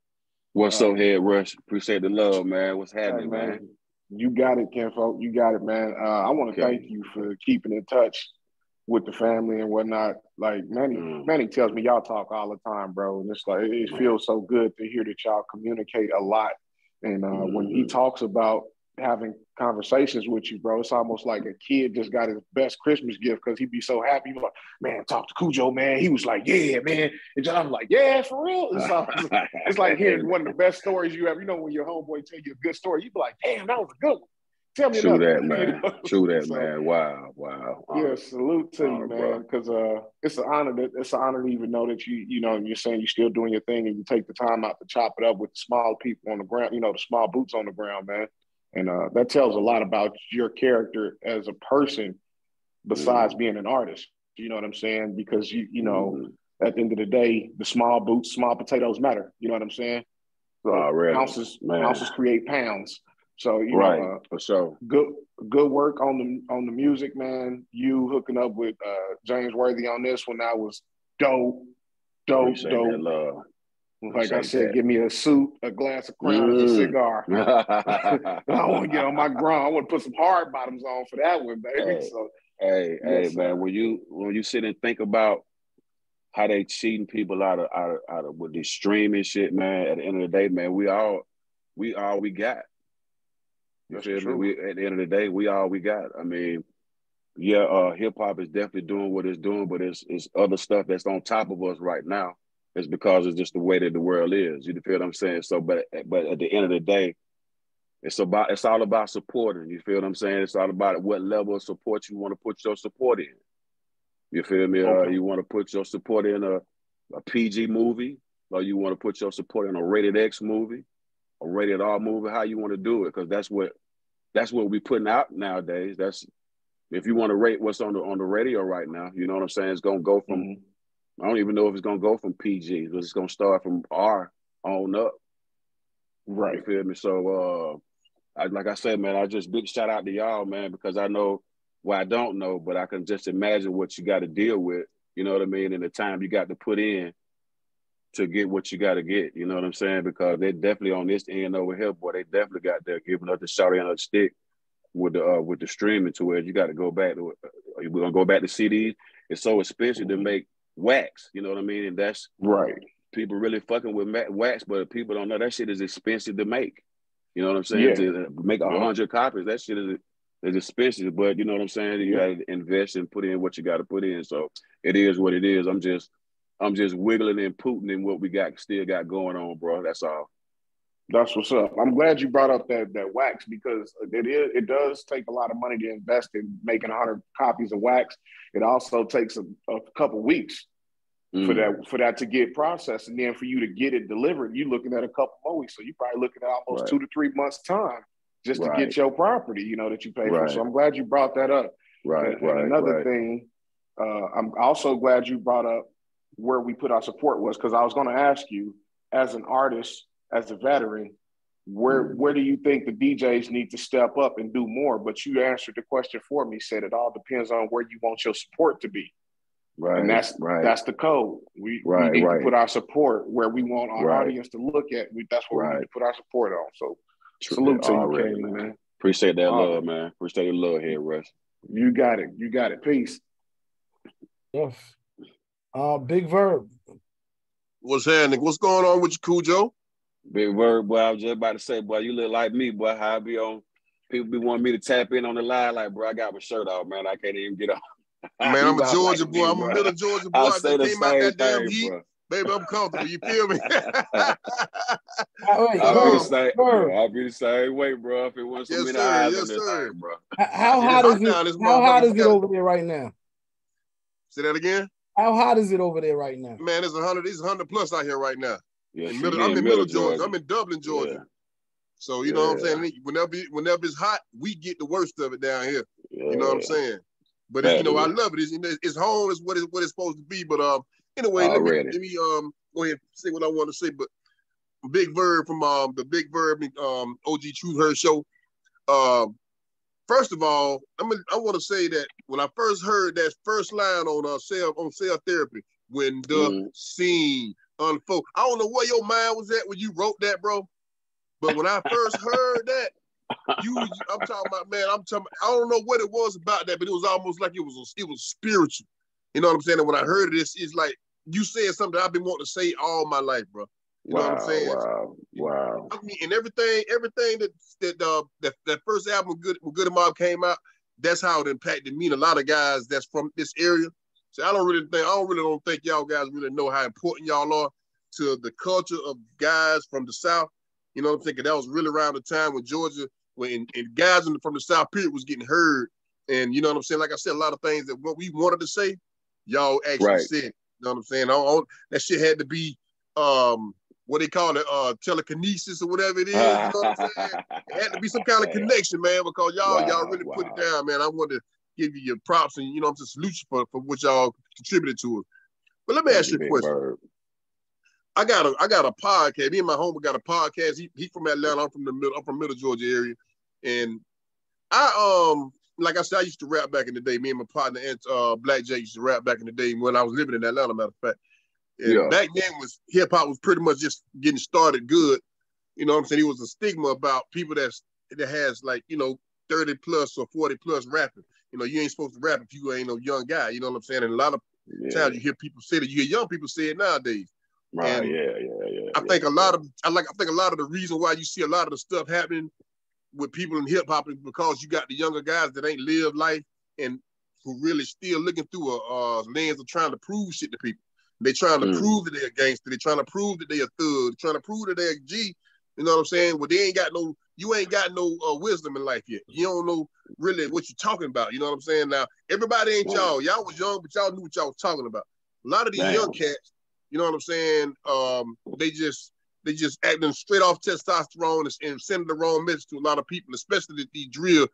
What's up, Head Rush? Appreciate the love, man. What's happening, man? You got it, Kenfolk. You got it, man. I want to thank you for keeping in touch with the family and whatnot. Like Manny tells me y'all talk all the time, bro. And it's like it feels so good to hear that y'all communicate a lot. And when he talks about having conversations with you, bro, it's almost like a kid just got his best Christmas gift because he'd be so happy. He'd be like, man, talk to Khujo, man. He was like, yeah, man. And I'm like, yeah, for real. It's like hearing one of the best stories you ever. When your homeboy tell you a good story, you be like, damn, that was a good one. Tell me True that, man. True that, man. Wow. Yeah, salute to you, man. Because it's an honor. It's an honor to even know that you're saying you're still doing your thing and you take the time out to chop it up with the small people on the ground. The small boots on the ground, man. And that tells a lot about your character as a person, besides being an artist. You know what I'm saying? Because at the end of the day, the small boots, small potatoes matter. You know what I'm saying? So ounces create pounds. So for sure. Good work on the music, man. You hooking up with James Worthy on this one, that was dope. That love. Like I said, give me a suit, a glass of Crown, and a cigar. I want to get on my grind. I want to put some hard bottoms on for that one, baby. Hey, man. When you sit and think about how they cheating people out of with this streaming shit, man. At the end of the day, man, we all we got. You feel me? At the end of the day, we all we got. I mean, hip hop is definitely doing what it's doing, but it's other stuff that's on top of us right now. It's because it's just the way that the world is. You feel what I'm saying? So, but at the end of the day, it's all about supporting. You feel what I'm saying? It's all about what level of support you want to put your support in. You feel me? Okay. You want to put your support in a PG movie, or you want to put your support in a rated X movie, a rated R movie. How you want to do it? Because that's what we're putting out nowadays. That's if you want to rate what's on the radio right now. You know what I'm saying? It's gonna go from I don't even know if it's gonna go from PG, but it's gonna start from R on up. Right. You feel me? So like I said, man, I just big shout out to y'all, man, because I know I don't know, but I can just imagine what you got to deal with, you know what I mean, and the time you got to put in to get what you got to get, you know what I'm saying? Because they definitely on this end over here, boy, they definitely got there giving up the shot end of the stick with the streaming to where you got to go back to we're gonna go back to CDs. It's so expensive to make wax, you know what I mean? And that's right. People really fucking with wax, but people don't know that shit is expensive to make. You know what I'm saying? Yeah. To make 100 copies, that shit is expensive. But you know what I'm saying? You got to invest and put in what you got to put in. So it is what it is. I'm just wiggling and pooting in what we still got going on, bro. That's all. That's what's up. I'm glad you brought up that wax because it does take a lot of money to invest in making 100 copies of wax. It also takes a couple weeks for that to get processed, and then for you to get it delivered, you're looking at a couple more weeks. So you're probably looking at almost 2 to 3 months time just to get your property, you know, that you pay for. So I'm glad you brought that up. And another thing, I'm also glad you brought up where we put our support was, because I was going to ask you, as an artist, as a veteran, where do you think the DJs need to step up and do more? But you answered the question for me, said it all depends on where you want your support to be. Right. And that's the code. We need to put our support where we want our audience to look at. That's where we need to put our support on. So salute to you, King, man. Appreciate that love, man. Appreciate the love here, Russ. You got it. You got it. Peace. Yes. Big Verb. What's happening? What's going on with you, Khujo? Big Verb, boy. I was just about to say, boy, you look like me, boy. How I be on. People be wanting me to tap in on the line, like, bro, I got my shirt off, man. I can't even get off. Man, I'm a Georgia boy. I'm a middle Georgia boy. I say the came out that damn thing, heat. bro. Baby, I'm comfortable. You feel me? I'll be the same way, bro. If it wasn't so many eyes on this thing, bro. How hot is it over there right now? Say that again? How hot is it over there right now? Man, it's 100 plus out here right now. Yes, I'm in middle Georgia. I'm in Dublin, Georgia. Yeah. So you know what I'm saying? Whenever it's hot, we get the worst of it down here. Yeah. You know what I'm saying? But it's, I love it. It's home is what it's supposed to be. But anyway, let me go ahead and say what I want to say. But Big Verb from the Big Verb OG Truth Heard show. First of all, I want to say that when I first heard that first line on cell therapy, when the scene unfold, I don't know where your mind was at when you wrote that, bro. But when I first heard that, I'm talking about, man. I don't know what it was about that, but it was almost like it was spiritual. You know what I'm saying? And when I heard it, it's like you said something I've been wanting to say all my life, bro. You know what I'm saying? Wow. I mean, and everything that first album when Goodie Mob came out, that's how it impacted me and a lot of guys that's from this area. So I don't really think y'all guys really know how important y'all are to the culture of guys from the South. You know what I'm saying? That was really around the time when Georgia, and guys from the South period was getting heard. And you know what I'm saying? Like I said, a lot of things that what we wanted to say, y'all actually said. You know what I'm saying? That shit had to be what they call it, telekinesis or whatever it is. You know what I'm saying? It had to be some kind of connection, man, because y'all really put it down, man. I want to give you your props and, you know, I'm just salute you for what y'all contributed to it. But let me ask you a question. I got a podcast. Me and my homie got a podcast. He from Atlanta. I'm from Middle Georgia area. And I like I said, I used to rap back in the day. Me and my partner Black J used to rap back in the day when I was living in Atlanta, matter of fact. And back then hip hop was pretty much just getting started good. You know what I'm saying? It was a stigma about people that has like, you know, 30 plus or 40 plus rapping. You know, you ain't supposed to rap if you ain't no young guy. You know what I'm saying? And a lot of times you hear people say that. You hear young people say it nowadays. Right. And I think a lot of the reason why you see a lot of the stuff happening with people in hip hop is because you got the younger guys that ain't lived life and who really still looking through a lens of trying to prove shit to people. They're trying to prove that they're a gangster. They're trying to prove that they're a thug. They're trying to prove that they're a G. You know what I'm saying? Well, you ain't got no wisdom in life yet. You don't know really what you're talking about. You know what I'm saying? Now, everybody ain't y'all. Y'all was young, but y'all knew what y'all was talking about. A lot of these young cats, you know what I'm saying? They just acting straight off testosterone and sending the wrong message to a lot of people, especially these drill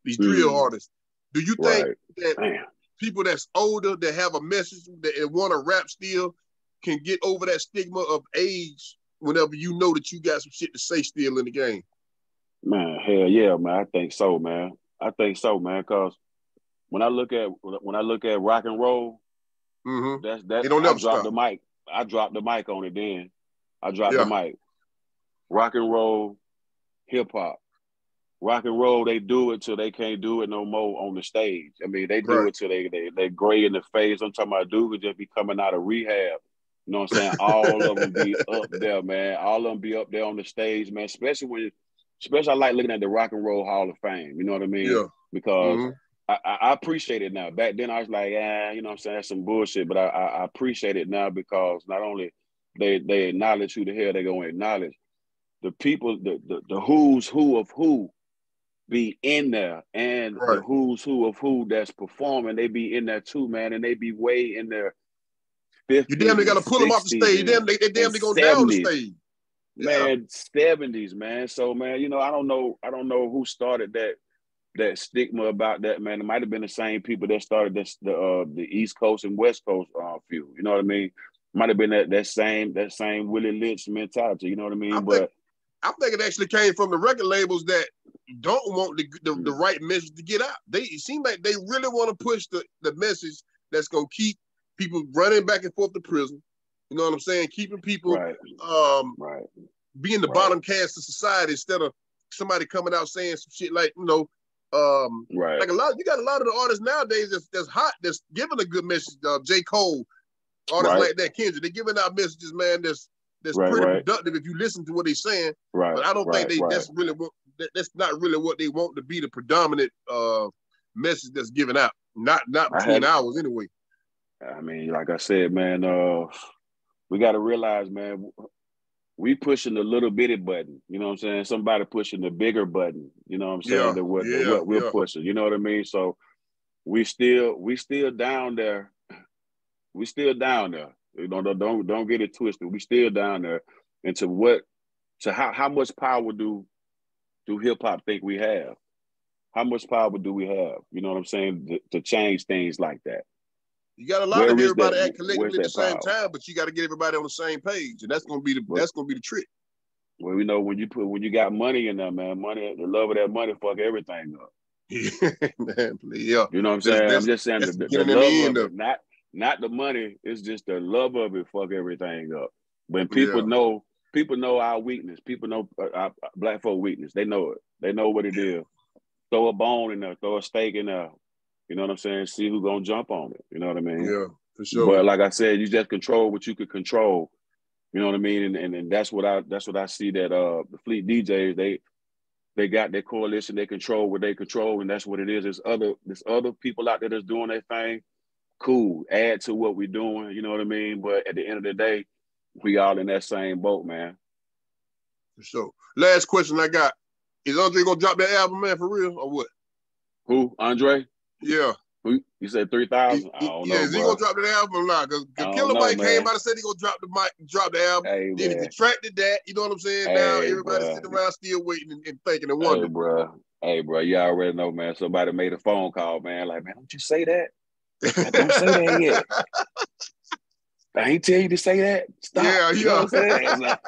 artists. Do you think that people that's older that have a message that want to rap still can get over that stigma of age whenever you know that you got some shit to say still in the game? Man, hell yeah, man. I think so, man. Because when I look at rock and roll, that's it don't never stop. The mic. I dropped the mic on it then. I dropped the mic. Rock and roll, hip hop. Rock and roll, they do it till they can't do it no more on the stage. I mean, they do it till they gray in the face. I'm talking about dudes just be coming out of rehab. You know what I'm saying? All of them be up there, man. All of them be up there on the stage, man. Especially I like looking at the Rock and Roll Hall of Fame. You know what I mean? Yeah. Because I appreciate it now. Back then I was like, you know what I'm saying? That's some bullshit. But I appreciate it now because not only they acknowledge who the hell they're going to acknowledge, the people, the who's who of who be in there, and the who's who of who that's performing, they be in there too, man, and they be way in their 50s. You damn near got to pull them off the stage. They damn near go down the stage. Man, 70s, man. So, man, you know, I don't know who started that stigma about that, man. It might have been the same people that started the East Coast and West Coast feud. You know what I mean? Might have been that same Willie Lynch mentality. You know what I mean? I think it actually came from the record labels that don't want the right message to get out. It seems like they really want to push the message that's going to keep people running back and forth to prison. You know what I'm saying? Keeping people being the bottom cast of society instead of somebody coming out saying some shit like, you know, like you got a lot of the artists nowadays that's hot, that's giving a good message. J. Cole, artists like that, Kendrick, they're giving out messages, man, that's pretty productive if you listen to what they're saying. But I don't think that's not really what they want to be the predominant message that's given out. Not between hours anyway. I mean, like I said, man, we got to realize, man, we pushing the little bitty button. You know what I'm saying? Somebody pushing the bigger button. You know what I'm saying? Than what we're pushing. You know what I mean? So we still down there. We still down there. You know, don't get it twisted. We still down there. And how much power do hip hop think we have? How much power do we have? You know what I'm saying? To change things like that. You got a lot of everybody act collectively at the same time, but you got to get everybody on the same page, and that's gonna be the trick. Well, you know, when you got money in there, man, the love of that money fuck everything up. Man, yeah. You know what I'm saying? I'm just saying the love of it, not the money. It's just the love of it fuck everything up. When people know our weakness, people know our black folk weakness. They know it. They know what it is. Throw a bone in there, throw a stake in there. You know what I'm saying? See who's gonna jump on it. You know what I mean? Yeah, for sure. But like I said, you just control what you could control. You know what I mean? And that's what I see that the Fleet DJs, they got their coalition, they control what they control, and that's what it is. There's other people out there that's doing their thing. Cool. Add to what we're doing, you know what I mean? But at the end of the day, we all in that same boat, man. For sure. Last question I got. Is Andre gonna drop that album, man, for real, or what? Who? Andre? Yeah. You said 3,000? Yeah, is he gonna drop that album or not? Because Killer Mike came out and said he gonna drop the album. Hey, then he retracted that. You know what I'm saying? Now everybody's sitting around still waiting and thinking and wondering. Hey, bro, you already know, man. Somebody made a phone call, man. Like, man, don't you say that? Don't say that yet. I ain't tell you to say that. Stop. Yeah, you know what I'm saying? Like,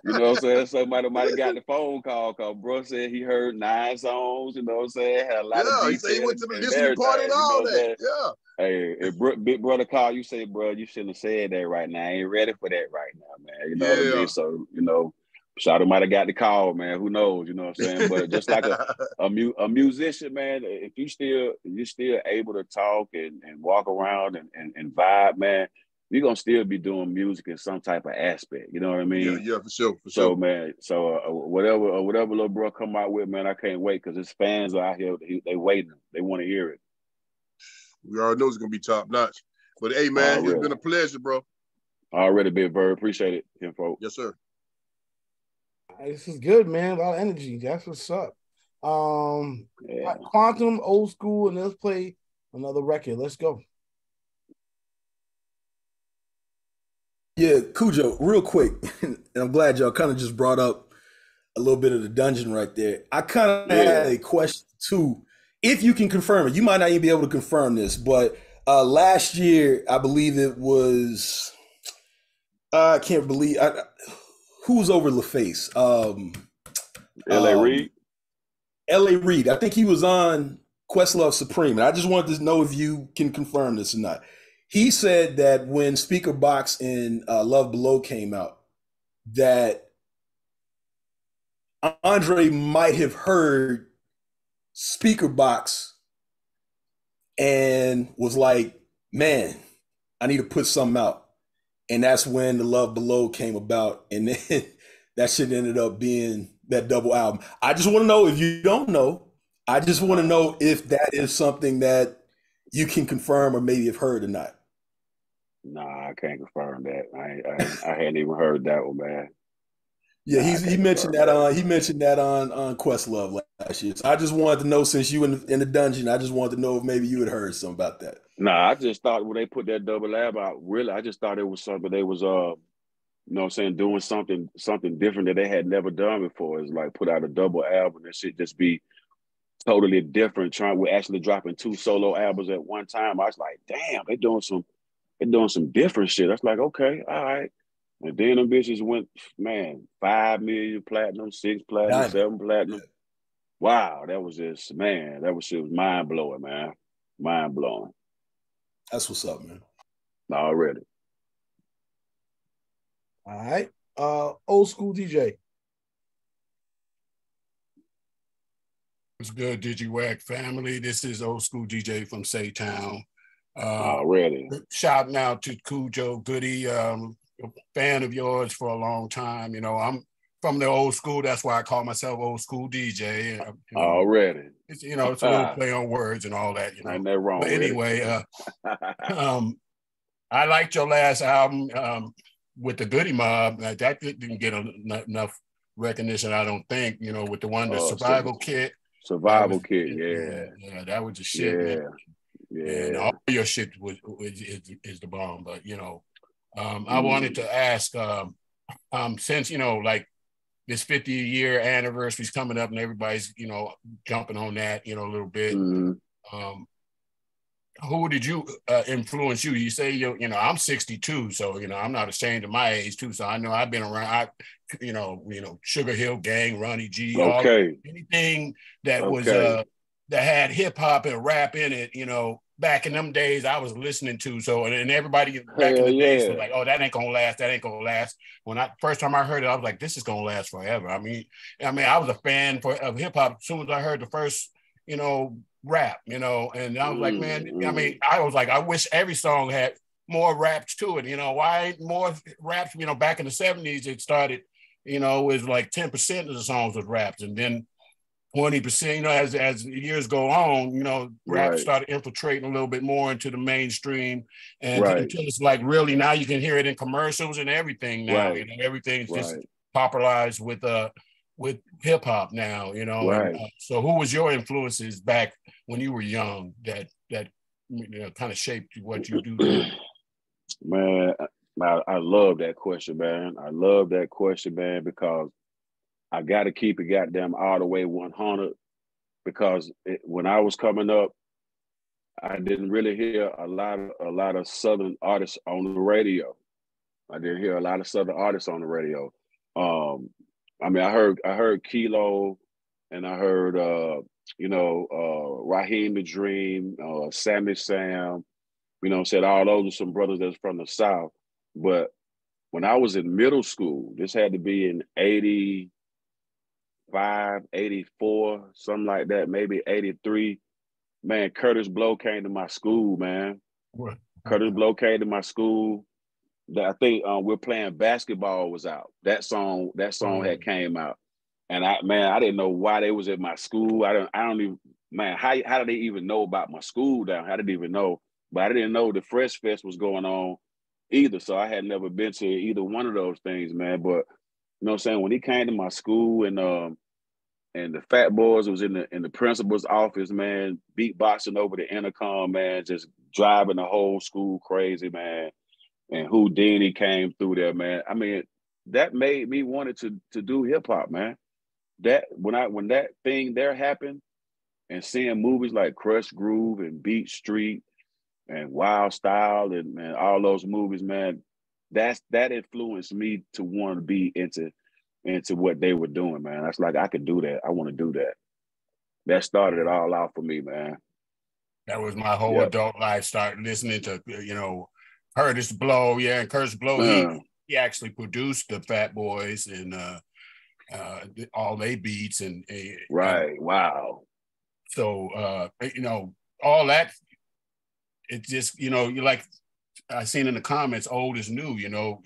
you know what I'm saying? Somebody might have got the phone call because bro said he heard 9 songs, you know what I'm saying? Had a lot of details. He said he went to the listening party and all that. Yeah. Hey, if big brother call you, say, bro, you shouldn't have said that right now. I ain't ready for that right now, man. You know what I mean? So, you know, Shawty might have got the call, man. Who knows? You know what I'm saying? But just like a musician, man, if you're still able to talk and walk around and vibe, man, you're gonna still be doing music in some type of aspect. You know what I mean? Yeah, for sure. So, man, whatever little bro come out with, man, I can't wait because his fans are out here. They waiting. They want to hear it. We already know it's gonna be top notch. But hey, man, it's been a pleasure, bro. Already been very appreciate it, info. Yes, sir. This is good, man. A lot of energy. That's what's up. Quantum, old school, and let's play another record. Let's go. Yeah, Khujo, real quick, and I'm glad y'all kind of just brought up a little bit of the dungeon right there. I kind of had a question too. If you can confirm it, you might not even be able to confirm this, but last year, I believe it was, I can't believe, who was over LaFace? L.A. Reid? L.A. Reid. I think he was on Questlove Supreme. And I just wanted to know if you can confirm this or not. He said that when Speaker Box and Love Below came out, that Andre might have heard Speaker Box and was like, man, I need to put something out. And that's when the Love Below came about. And then that shit ended up being that double album. I just want to know, if you don't know, I just want to know if that is something that you can confirm or maybe have heard or not. Nah, I can't confirm that. I hadn't even heard that one, man. Yeah, he mentioned that on Questlove last year. So I just wanted to know, since you in the dungeon, I just wanted to know if maybe you had heard something about that. Nah, I just thought when they put that double album out, really, I just thought it was something they was you know what I'm saying, doing something different that they had never done before. It's like put out a double album. That shit just be totally different. We're actually dropping 2 solo albums at one time. I was like, damn, they're doing some different shit. I was like, okay, all right. And then them bitches went, man, 5 million platinum, 6 platinum, 7 platinum. Wow, that was just, man, that was mind blowing, man. Mind blowing. That's what's up, man. Already. All right. Old school DJ. What's good, DigiWack family? This is old school DJ from Saytown. Already. Shout out to Khujo, Goodie, a fan of yours for a long time. You know, I'm from the old school. That's why I call myself old school DJ. You know, already. It's, you know, it's a little play on words and all that. You know, ain't that wrong. But anyway, I liked your last album with the Goodie Mob. That didn't get enough recognition, I don't think. You know, with the one, the Survival Kit. Survival Kit, yeah. Yeah, that was the shit, man. Yeah. And all your shit is the bomb. But, you know, I wanted to ask, since, you know, like this 50-year anniversary is coming up and everybody's, you know, jumping on that, you know, a little bit. Who did you influence you? You say, you know, I'm 62, so, you know, I'm not ashamed of my age too. So I know I've been around, you know, Sugar Hill Gang, Ronnie G, anything that was, that had hip hop and rap in it, you know, back in them days I was listening to. So, and everybody back in the days was like, oh, that ain't gonna last. That ain't gonna last. When first time I heard it, I was like, this is gonna last forever. I mean, I was a fan of hip hop as soon as I heard the first, you know, rap, you know, and I was like, man, I mean, I was like, I wish every song had more raps to it, you know. Why ain't more raps? You know, back in the 70s, it started, you know, it was like 10% of the songs was raps, and then 20%, you know, as years go on, you know, rap started infiltrating a little bit more into the mainstream, and until it's like really now you can hear it in commercials and everything now, you know, everything's just popularized with hip hop now, you know. And, so who was your influences back when you were young that you know, kind of shaped what you do now? Man, I love that question, man. I love that question, man, because I got to keep it goddamn all the way 100, because when I was coming up, I didn't really hear a lot of Southern artists on the radio. I didn't hear a lot of Southern artists on the radio. I mean, I heard Kilo, and I heard you know, Raheem the Dream, Sammy Sam, you know, said all those are some brothers that's from the South. But when I was in middle school, this had to be in 85, 84, something like that, maybe 83. Man, Curtis Blow came to my school, man. Curtis Blow came to my school. I think We're Playing Basketball was out. That song had came out. And I didn't know why they was at my school. I don't even, man, how did they even know about my school down? I didn't even know. but I didn't know the Fresh Fest was going on either. So I had never been to either one of those things, man. But you know what I'm saying? When he came to my school and the Fat Boys was in the principal's office, man, beatboxing over the intercom, man, just driving the whole school crazy, man. And Houdini came through there, man. I mean, that made me wanted to do hip hop, man. That when that thing there happened, and seeing movies like Crush Groove and Beat Street and Wild Style and all those movies, man, that influenced me to want to be into what they were doing, man. That's like, I could do that. I want to do that. That started it all out for me, man. That was my whole adult life. Started listening to, Curtis Blow. Yeah, and Curtis Blow, he actually produced the Fat Boys and all they beats and right. Wow. So all that, it just, you like I seen in the comments, old is new, a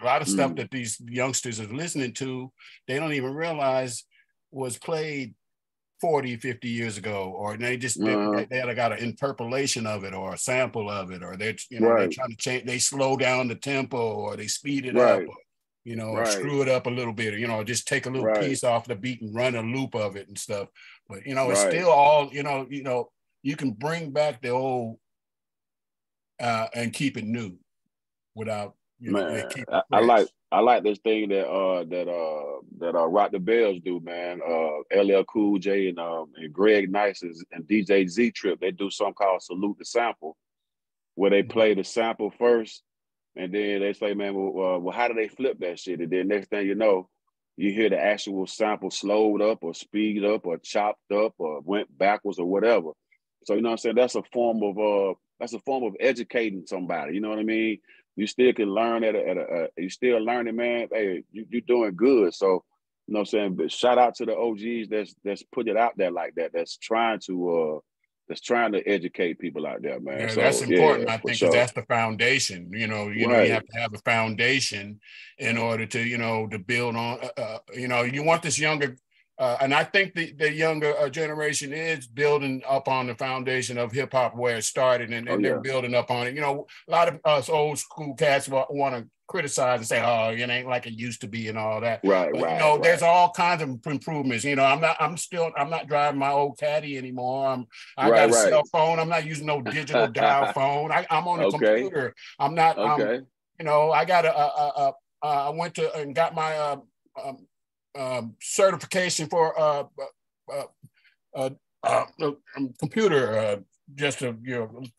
lot of stuff that these youngsters are listening to, they don't even realize was played 40, 50 years ago, or they just they got an interpolation of it or a sample of it, or they're they're trying to change, they slow down the tempo or they speed it up, or screw it up a little bit, or just take a little piece off the beat and run a loop of it and stuff. But it's still all, you can bring back the old and keep it new without I like this thing that Rock the Bells do, man. LL Cool J and Greg Nice and DJ Z Trip, they do something called Salute the Sample, where they play the sample first, and then they say, man, well, how do they flip that shit? And then next thing you know, you hear the actual sample slowed up or speed up or chopped up or went backwards or whatever. So you know what I'm saying? That's a form of educating somebody. You know what I mean? You still can learn you still learning, man. Hey, you're doing good. So you know what I'm saying? But shout out to the OGs that's put it out there like that. That's trying to educate people out there, man. Yeah, so, that's important, I think, because that's the foundation. You have to have a foundation in order to, to build on. You want this younger, and I think the younger generation is building up on the foundation of hip hop where it started, and they're building up on it. A lot of us old school cats want to criticize and say, "Oh, it ain't like it used to be," and all that. There's all kinds of improvements. I'm not driving my old Caddy anymore. I got a cell phone. I'm not using no digital dial phone. I'm on a computer. I'm not. I got I went to and got my certification for computer just a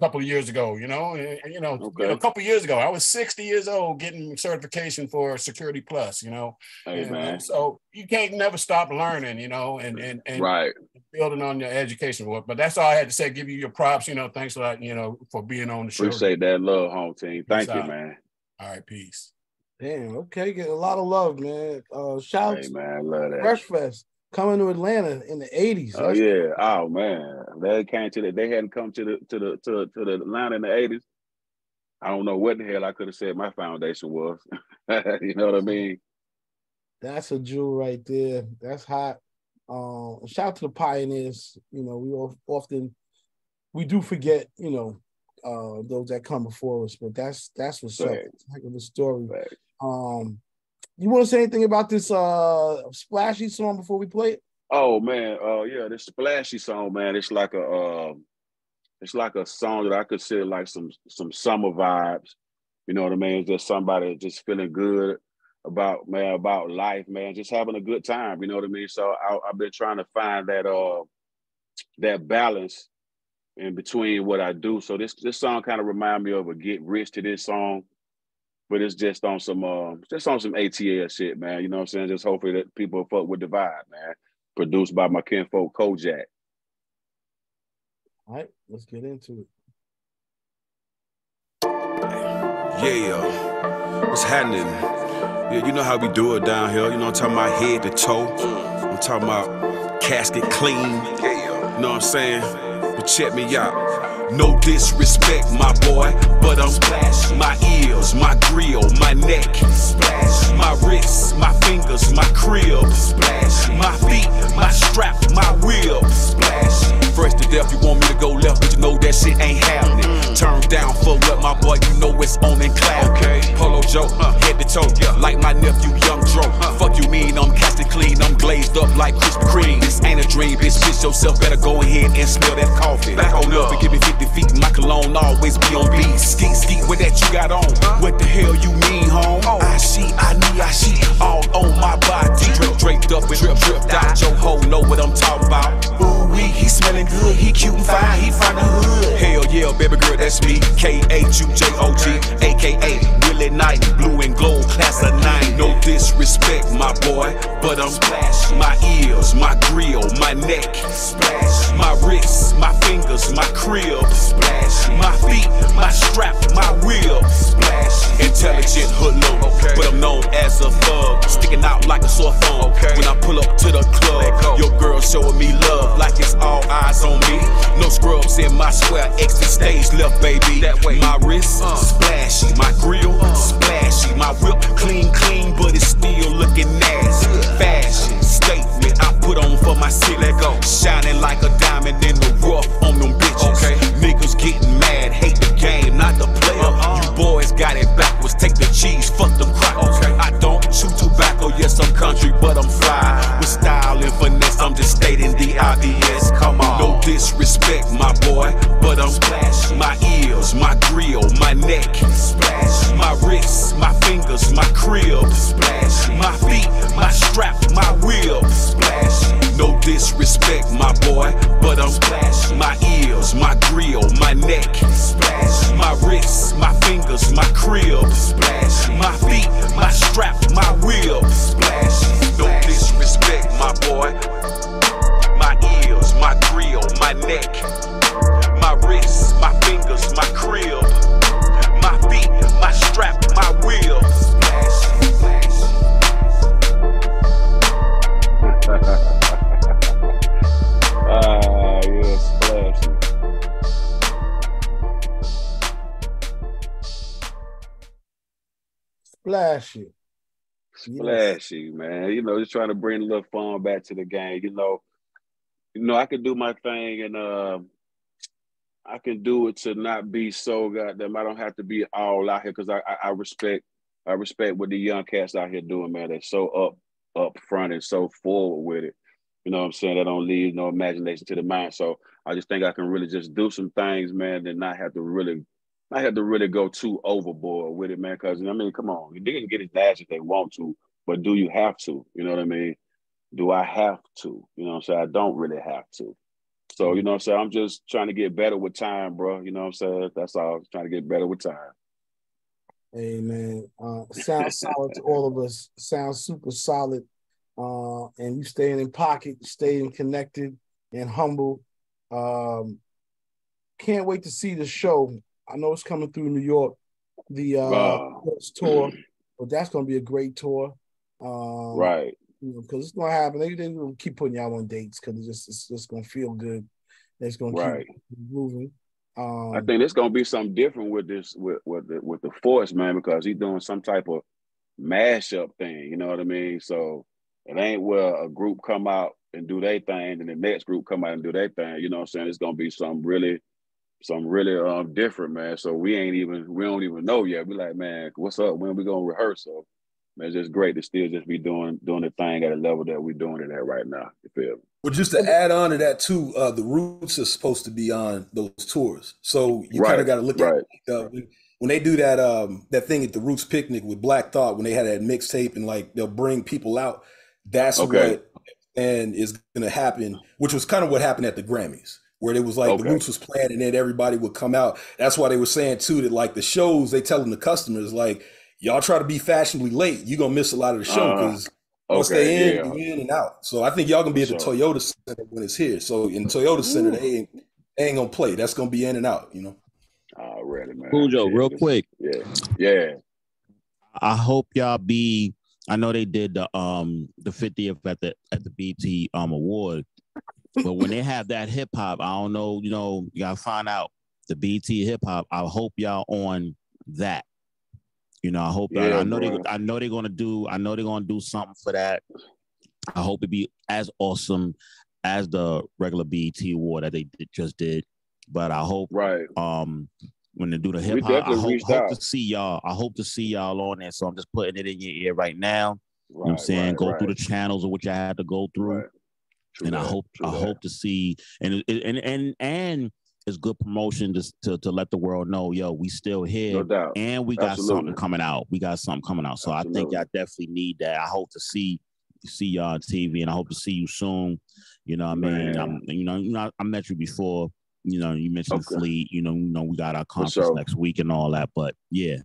couple of years ago. A couple of years ago, I was 60 years old getting certification for Security Plus. Man. So you can't never stop learning. And building on your education work. But that's all I had to say. Give you your props. Thanks a lot. For being on the show. Appreciate that love, home team. Thank you, man. All right, peace. Damn, okay, getting a lot of love, man. Shout out man, I love that. Fresh Fest coming to Atlanta in the 80s. Oh yeah, oh man, they hadn't come to the Atlanta in the 80s. I don't know what the hell I could have said my foundation was. You know what I mean? That's a jewel right there. That's hot. Shout out to the pioneers. We do forget, those that come before us, but that's what's up. It's a heck of a story. You want to say anything about this splashy song before we play it? Oh man, yeah, this splashy song, man. It's like a song that I consider like some summer vibes. You know what I mean? It's just somebody just feeling good about life, man, just having a good time. You know what I mean? So I've been trying to find that balance in between what I do. So this song kind of remind me of a Get Rich to This song, but it's just on some ATL shit, man. You know what I'm saying? Just hopefully that people fuck with the vibe, man. Produced by my kinfolk Kojak. All right, let's get into it. Yeah, what's happening? Yeah, you know how we do it down here. You know I'm talking about head to toe. I'm talking about casket clean. You know what I'm saying? But check me out. No disrespect, my boy, but I'm splashing. My ears, my grill, my neck, splashing. My wrists, my fingers, my crib, splashing. My feet, my strap, my wheel, splashing. Fresh to death, you want me to go left, but you know that shit ain't happening. Turn down yourself, better go ahead and smell that coffee. Back on up and give me 50 feet, my cologne always be on beat. Skeet, skeet, what that you got on? What the hell you mean, home? I see, all on my body. Draped up and dripped out, your hoe know what I'm talking about. Ooh-wee, he smelling good, he cute and fine, he from the hood. Hell yeah, baby girl, that's me, K-H-U-J-O-G, a.k.a. Willie Knight, blue and gold, class of 9. No disrespect, my boy, but I'm splashing. My ears, my grill, my neck, splash. My wrists, my fingers, my crib, splash. My feet, my strap, my wheel, splash. Intelligent hoodlum, but I'm known as a thug, sticking out like a sore thumb. When I pull up to the club, your girl showing me love like it's all eyes on me. No scrubs in my square, exit stage left, baby. My wrist, splashy, my grill, splashy, my whip clean, but it's still looking nasty. Fashion statement I put on for my city, shining like a diamond in the rough on them bitches. Niggas getting mad, hate the game, not the player. You boys got it backwards, take the cheese, fuck them crackers. I don't chew tobacco, yes I'm country, but I'm fly. With style and finesse, I'm just stating the obvious. Come on, no disrespect, my boy, but I'm splashing. My ears, my grill, my neck, splash. My wrists, my fingers, my crib, splash. My feet, my strap, my wheel, splash. No disrespect, my boy, but I'm splashing. My ears, my grill, my neck, splash. My wrists, my fingers, my crib, splash. My feet, my strap, my wheel, splash. No disrespect, my boy. My ears, my grill, my neck, my wrists, my fingers, my crib, my feet, my strap, my wheel, splash, splash. Yeah, splashy. Splashy. Splashy, man. You know, just trying to bring a little fun back to the game. You know, I can do my thing, and I can do it to not be so goddamn. I don't have to be all out here because I respect what the young cats out here doing, man. They're so up front and so forward with it. You know what I'm saying? They don't leave no imagination to the mind. So I just think I can really just do some things, man, and not have to really go too overboard with it, man. Because I mean, come on, they can get as nasty if they want to, but do you have to? You know what I mean? Do I have to? You know what I'm saying? I don't really have to. So, you know what I'm saying? I'm just trying to get better with time, bro. You know what I'm saying? That's all. I'm trying to get better with time. Hey, man. Sounds solid to all of us. Sounds super solid. And you staying in pocket, staying connected and humble. Can't wait to see the show. I know it's coming through New York, the tour, but that's going to be a great tour. Right. Because it's gonna happen. They will keep putting y'all on dates because it's just gonna feel good. It's gonna keep moving. I think it's gonna be something different with this with the Force, man, because he's doing some type of mashup thing. You know what I mean? So it ain't where a group come out and do their thing, and the next group come out and do their thing. You know what I'm saying? It's gonna be something really different, man. So we don't even know yet. We like, man, what's up? When we gonna rehearse? So man, it's just great to still just be doing the thing at a level that we're doing it at right now. You feel me? Well, just to add on to that too, the Roots are supposed to be on those tours, so you kind of got to look at when they do that thing at the Roots picnic with Black Thought, when they had that mixtape and like they'll bring people out. That's what and is going to happen, which was kind of what happened at the Grammys, where it was like the Roots was playing and then everybody would come out. That's why they were saying too that like the shows they telling the customers like, y'all try to be fashionably late, you're gonna miss a lot of the show because once they in, you in and out. So I think y'all gonna be at the Toyota Center when it's here. So in Toyota Center, they ain't gonna play. That's gonna be in and out, you know. Already, man. Khujo, real quick. Yeah. I hope y'all be. I know they did the 50th at the BT Award, but when they have that hip hop, I don't know. You know, you gotta find out the BT hip hop. I hope y'all on that. You know, I hope I know they're gonna do something for that. I hope it be as awesome as the regular BET award that they just did. But I hope when they do the hip hop, I hope to see y'all. I hope to see y'all on there. So I'm just putting it in your ear right now. You know what I'm saying? Go through the channels of which I had to go through. I hope to see and it's good promotion to let the world know, yo, we still here, no doubt, and we got something coming out. So I think y'all definitely need that. I hope to see y'all on TV, and I hope to see you soon. You know what I mean? I met you before. You know, you mentioned the fleet. You know, we got our conference next week and all that. But yeah,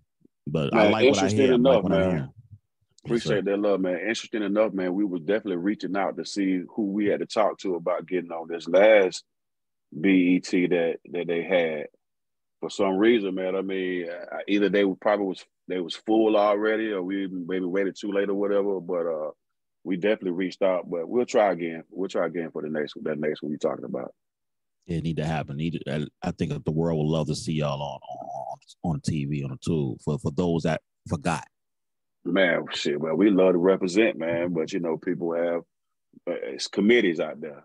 but man, I like what I hear. Enough, I like what I'm hearing. Appreciate that love, man. Interesting enough, man. We were definitely reaching out to see who we had to talk to about getting on this last BET that they had. For some reason, man. I mean, either they was full already, or we maybe waited too late or whatever. But we definitely reached out. But we'll try again. We'll try again for that next one you're talking about. It need to happen. I think the world will love to see y'all on TV, on the tube, for those that forgot. Man, shit. Well, we love to represent, man. But people have it's committees out there,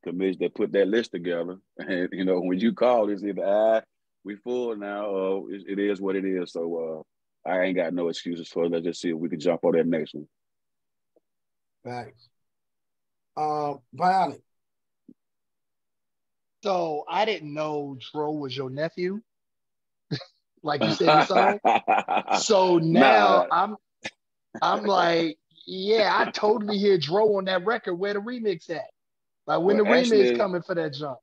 committees that put that list together. And when you call, it's either we full now, or it is what it is. So I ain't got no excuses for it. Let's just see if we can jump on that next one. Thanks. Bionic. So I didn't know Dro was your nephew, like you said in the song. So now I'm like, yeah, I totally hear Dro on that record. Where the remix at? Like when the remix coming for that jump?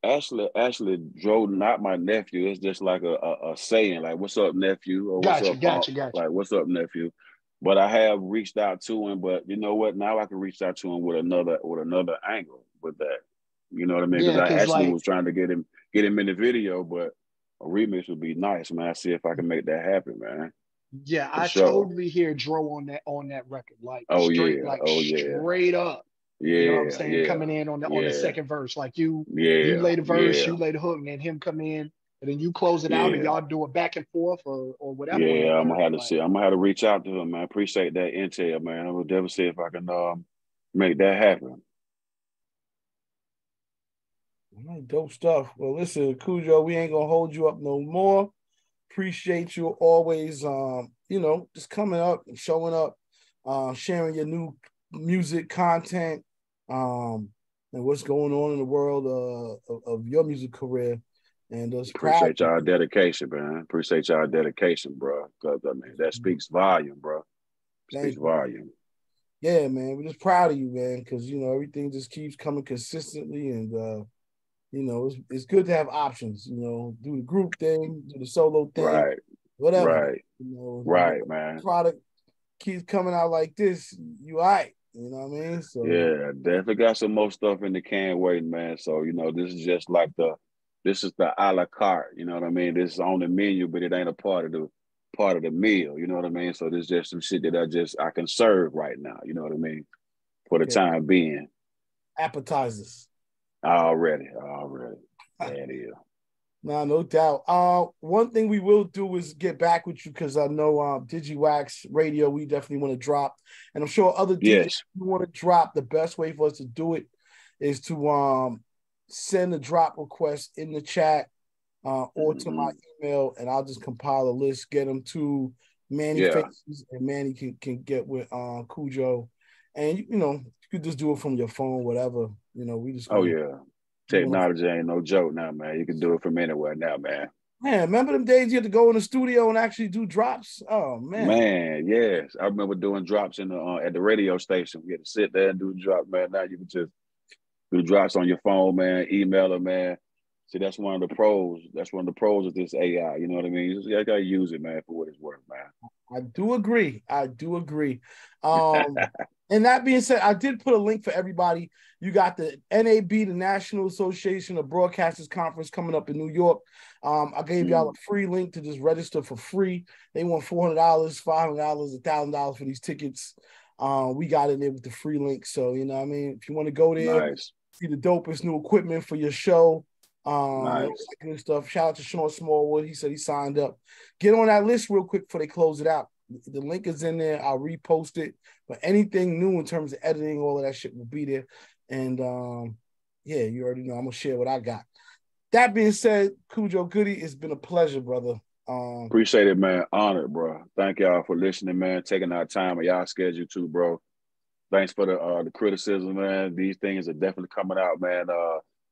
Actually, Dro not my nephew. It's just like a saying, like "What's up, nephew?" or "What's up, gotcha. Like "What's up, nephew?" But I have reached out to him. But you know what? Now I can reach out to him with another angle with that. You know what I mean? Because I actually was trying to get him in the video, but a remix would be nice, man. I see if I can make that happen, man. Yeah, I totally hear Dro on that record, like straight up. Yeah, you know what I'm saying? Coming in on the second verse, like you lay the verse, you lay the hook, and then him come in, and then you close it out, and y'all do it back and forth or whatever. Yeah, I'm gonna have to see. I'm gonna have to reach out to him, man. Appreciate that intel, man. I will definitely see if I can make that happen. All right, dope stuff. Well, listen, Khujo, we ain't gonna hold you up no more. Appreciate you always, just coming up and showing up, sharing your new music content, and what's going on in the world of your music career. And appreciate y'all dedication, man. Appreciate y'all dedication, bro. Because that speaks volume, bro. Speaks volume. Yeah, man. We're just proud of you, man, because everything just keeps coming consistently, and it's good to have options. Do the group thing, do the solo thing, right? Whatever. Right, man. Product keeps coming out like this, you all right. You know what I mean? So yeah, definitely got some more stuff in the can waiting, man. So this is just like the a la carte. You know what I mean? This is on the menu, but it ain't a part of the meal. You know what I mean? So there's just some shit that I can serve right now. You know what I mean? For the time being. Appetizers. Already. There it is. No doubt. One thing we will do is get back with you because I know DigiWax Radio we definitely want to drop, and I'm sure other DJs want to drop. The best way for us to do it is to send a drop request in the chat or to my email, and I'll just compile a list, get them to Manny Faces, and Manny can get with Khujo, and you could just do it from your phone, whatever. We just technology ain't no joke now, man. You can do it from anywhere now, man. Man, remember them days you had to go in the studio and actually do drops? Oh man. Man, yes. I remember doing drops in the at the radio station. We had to sit there and do drops, man. Now you can just do drops on your phone, man, email it, man. See, that's one of the pros. That's one of the pros of this AI. You know what I mean? You just gotta use it, man, for what it's worth, man. I do agree. And that being said, I did put a link for everybody. You got the NAB, the National Association of Broadcasters Conference coming up in New York. I gave y'all a free link to just register for free. They want $400, $500, $1,000 for these tickets. We got in there with the free link. So, you know what I mean? If you want to go there, see the dopest new equipment for your show. That good stuff. Shout out to Sean Smallwood. He said he signed up. Get on that list real quick before they close it out. The link is in there. I'll repost it. But anything new in terms of editing, all of that shit will be there. And you already know I'm gonna share what I got. That being said, Khujo Goodie, it's been a pleasure, brother. Appreciate it, man. Honored, bro. Thank y'all for listening, man. Taking our time of y'all schedule too, bro. Thanks for the criticism, man. These things are definitely coming out, man.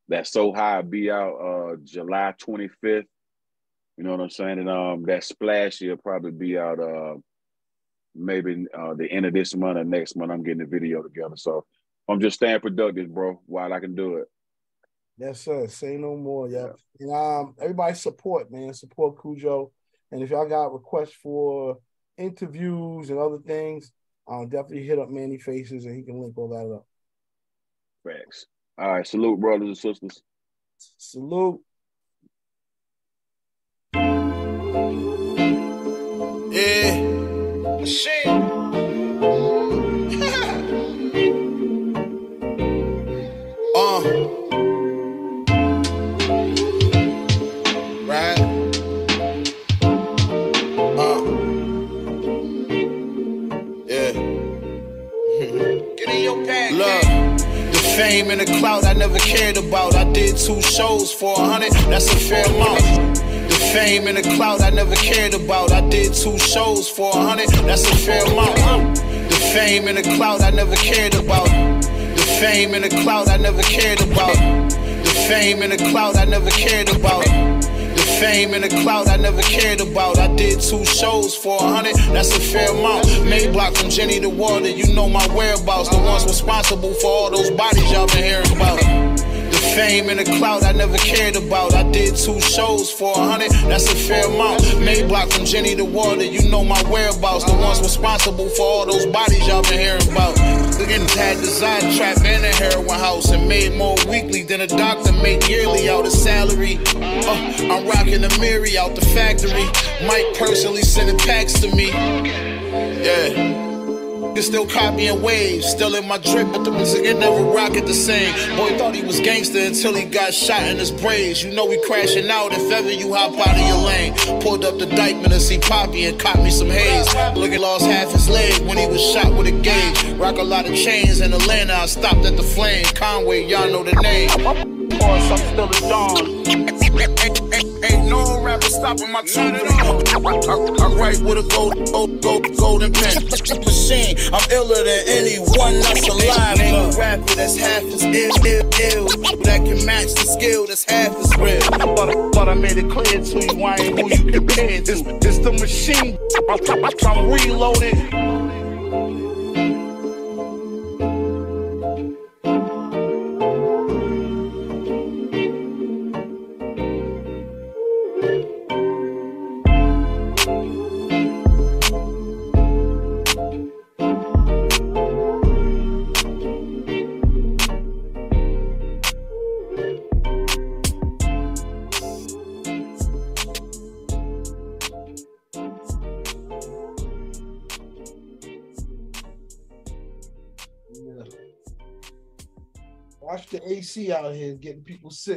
That So High be out July 25th. You know what I'm saying? And that Splashy will probably be out maybe the end of this month or next month. I'm getting the video together. So I'm just staying productive, bro, while I can do it. Yes, sir. Say no more, yeah. And everybody support, man. Support Khujo. And if y'all got requests for interviews and other things, definitely hit up Manny Faces and he can link all that up. Facts. All right. Salute, brothers and sisters. Salute. Yeah. Shit. Right. Yeah. Get in your bag. Look. The fame and the clout I never cared about. I did 2 shows for 100. That's a fair amount. The fame and the clout I never cared about. I did 2 shows for 100. That's a fair amount. The fame and the clout I never cared about. The fame and the clout I never cared about. The fame and the clout I never cared about. The fame and the clout I never cared about. I did 2 shows for 100. That's a fair amount. Mayblock from Jenny to Water. You know my whereabouts. The ones responsible for all those bodies y'all been hearing about. The fame and the clout I never cared about. I did 2 shows for 100. That's a fair amount. Mayblock from Jenny to Water. You know my whereabouts. The ones responsible for all those bodies y'all been hearing about. Again, had design trap and a heroin house and made more weekly than a doctor make yearly out of salary. I'm rocking a Miri out the factory. Mike personally sending packs to me. Yeah. Still copying waves, still in my drip, but the music it never rocket the same. Boy thought he was gangster until he got shot in his braids. You know we crashing out if ever you hop out of your lane. Pulled up the Dykeman to see Poppy and caught me some haze. Looking lost half his leg when he was shot with a gauge. Rock a lot of chains in Atlanta, I stopped at the Flame. Conway, y'all know the name. Course, I'm still a dawn. Ain't no rapper stopping my tongue. I write with a golden pen. Machine, I'm iller than anyone that's alive. Ain't a rapper that's half as ill that can match the skill that's half as real. But I made it clear to you, I ain't who you compare to. It's the machine. I'm reloaded. Watch the AC out here getting people sick.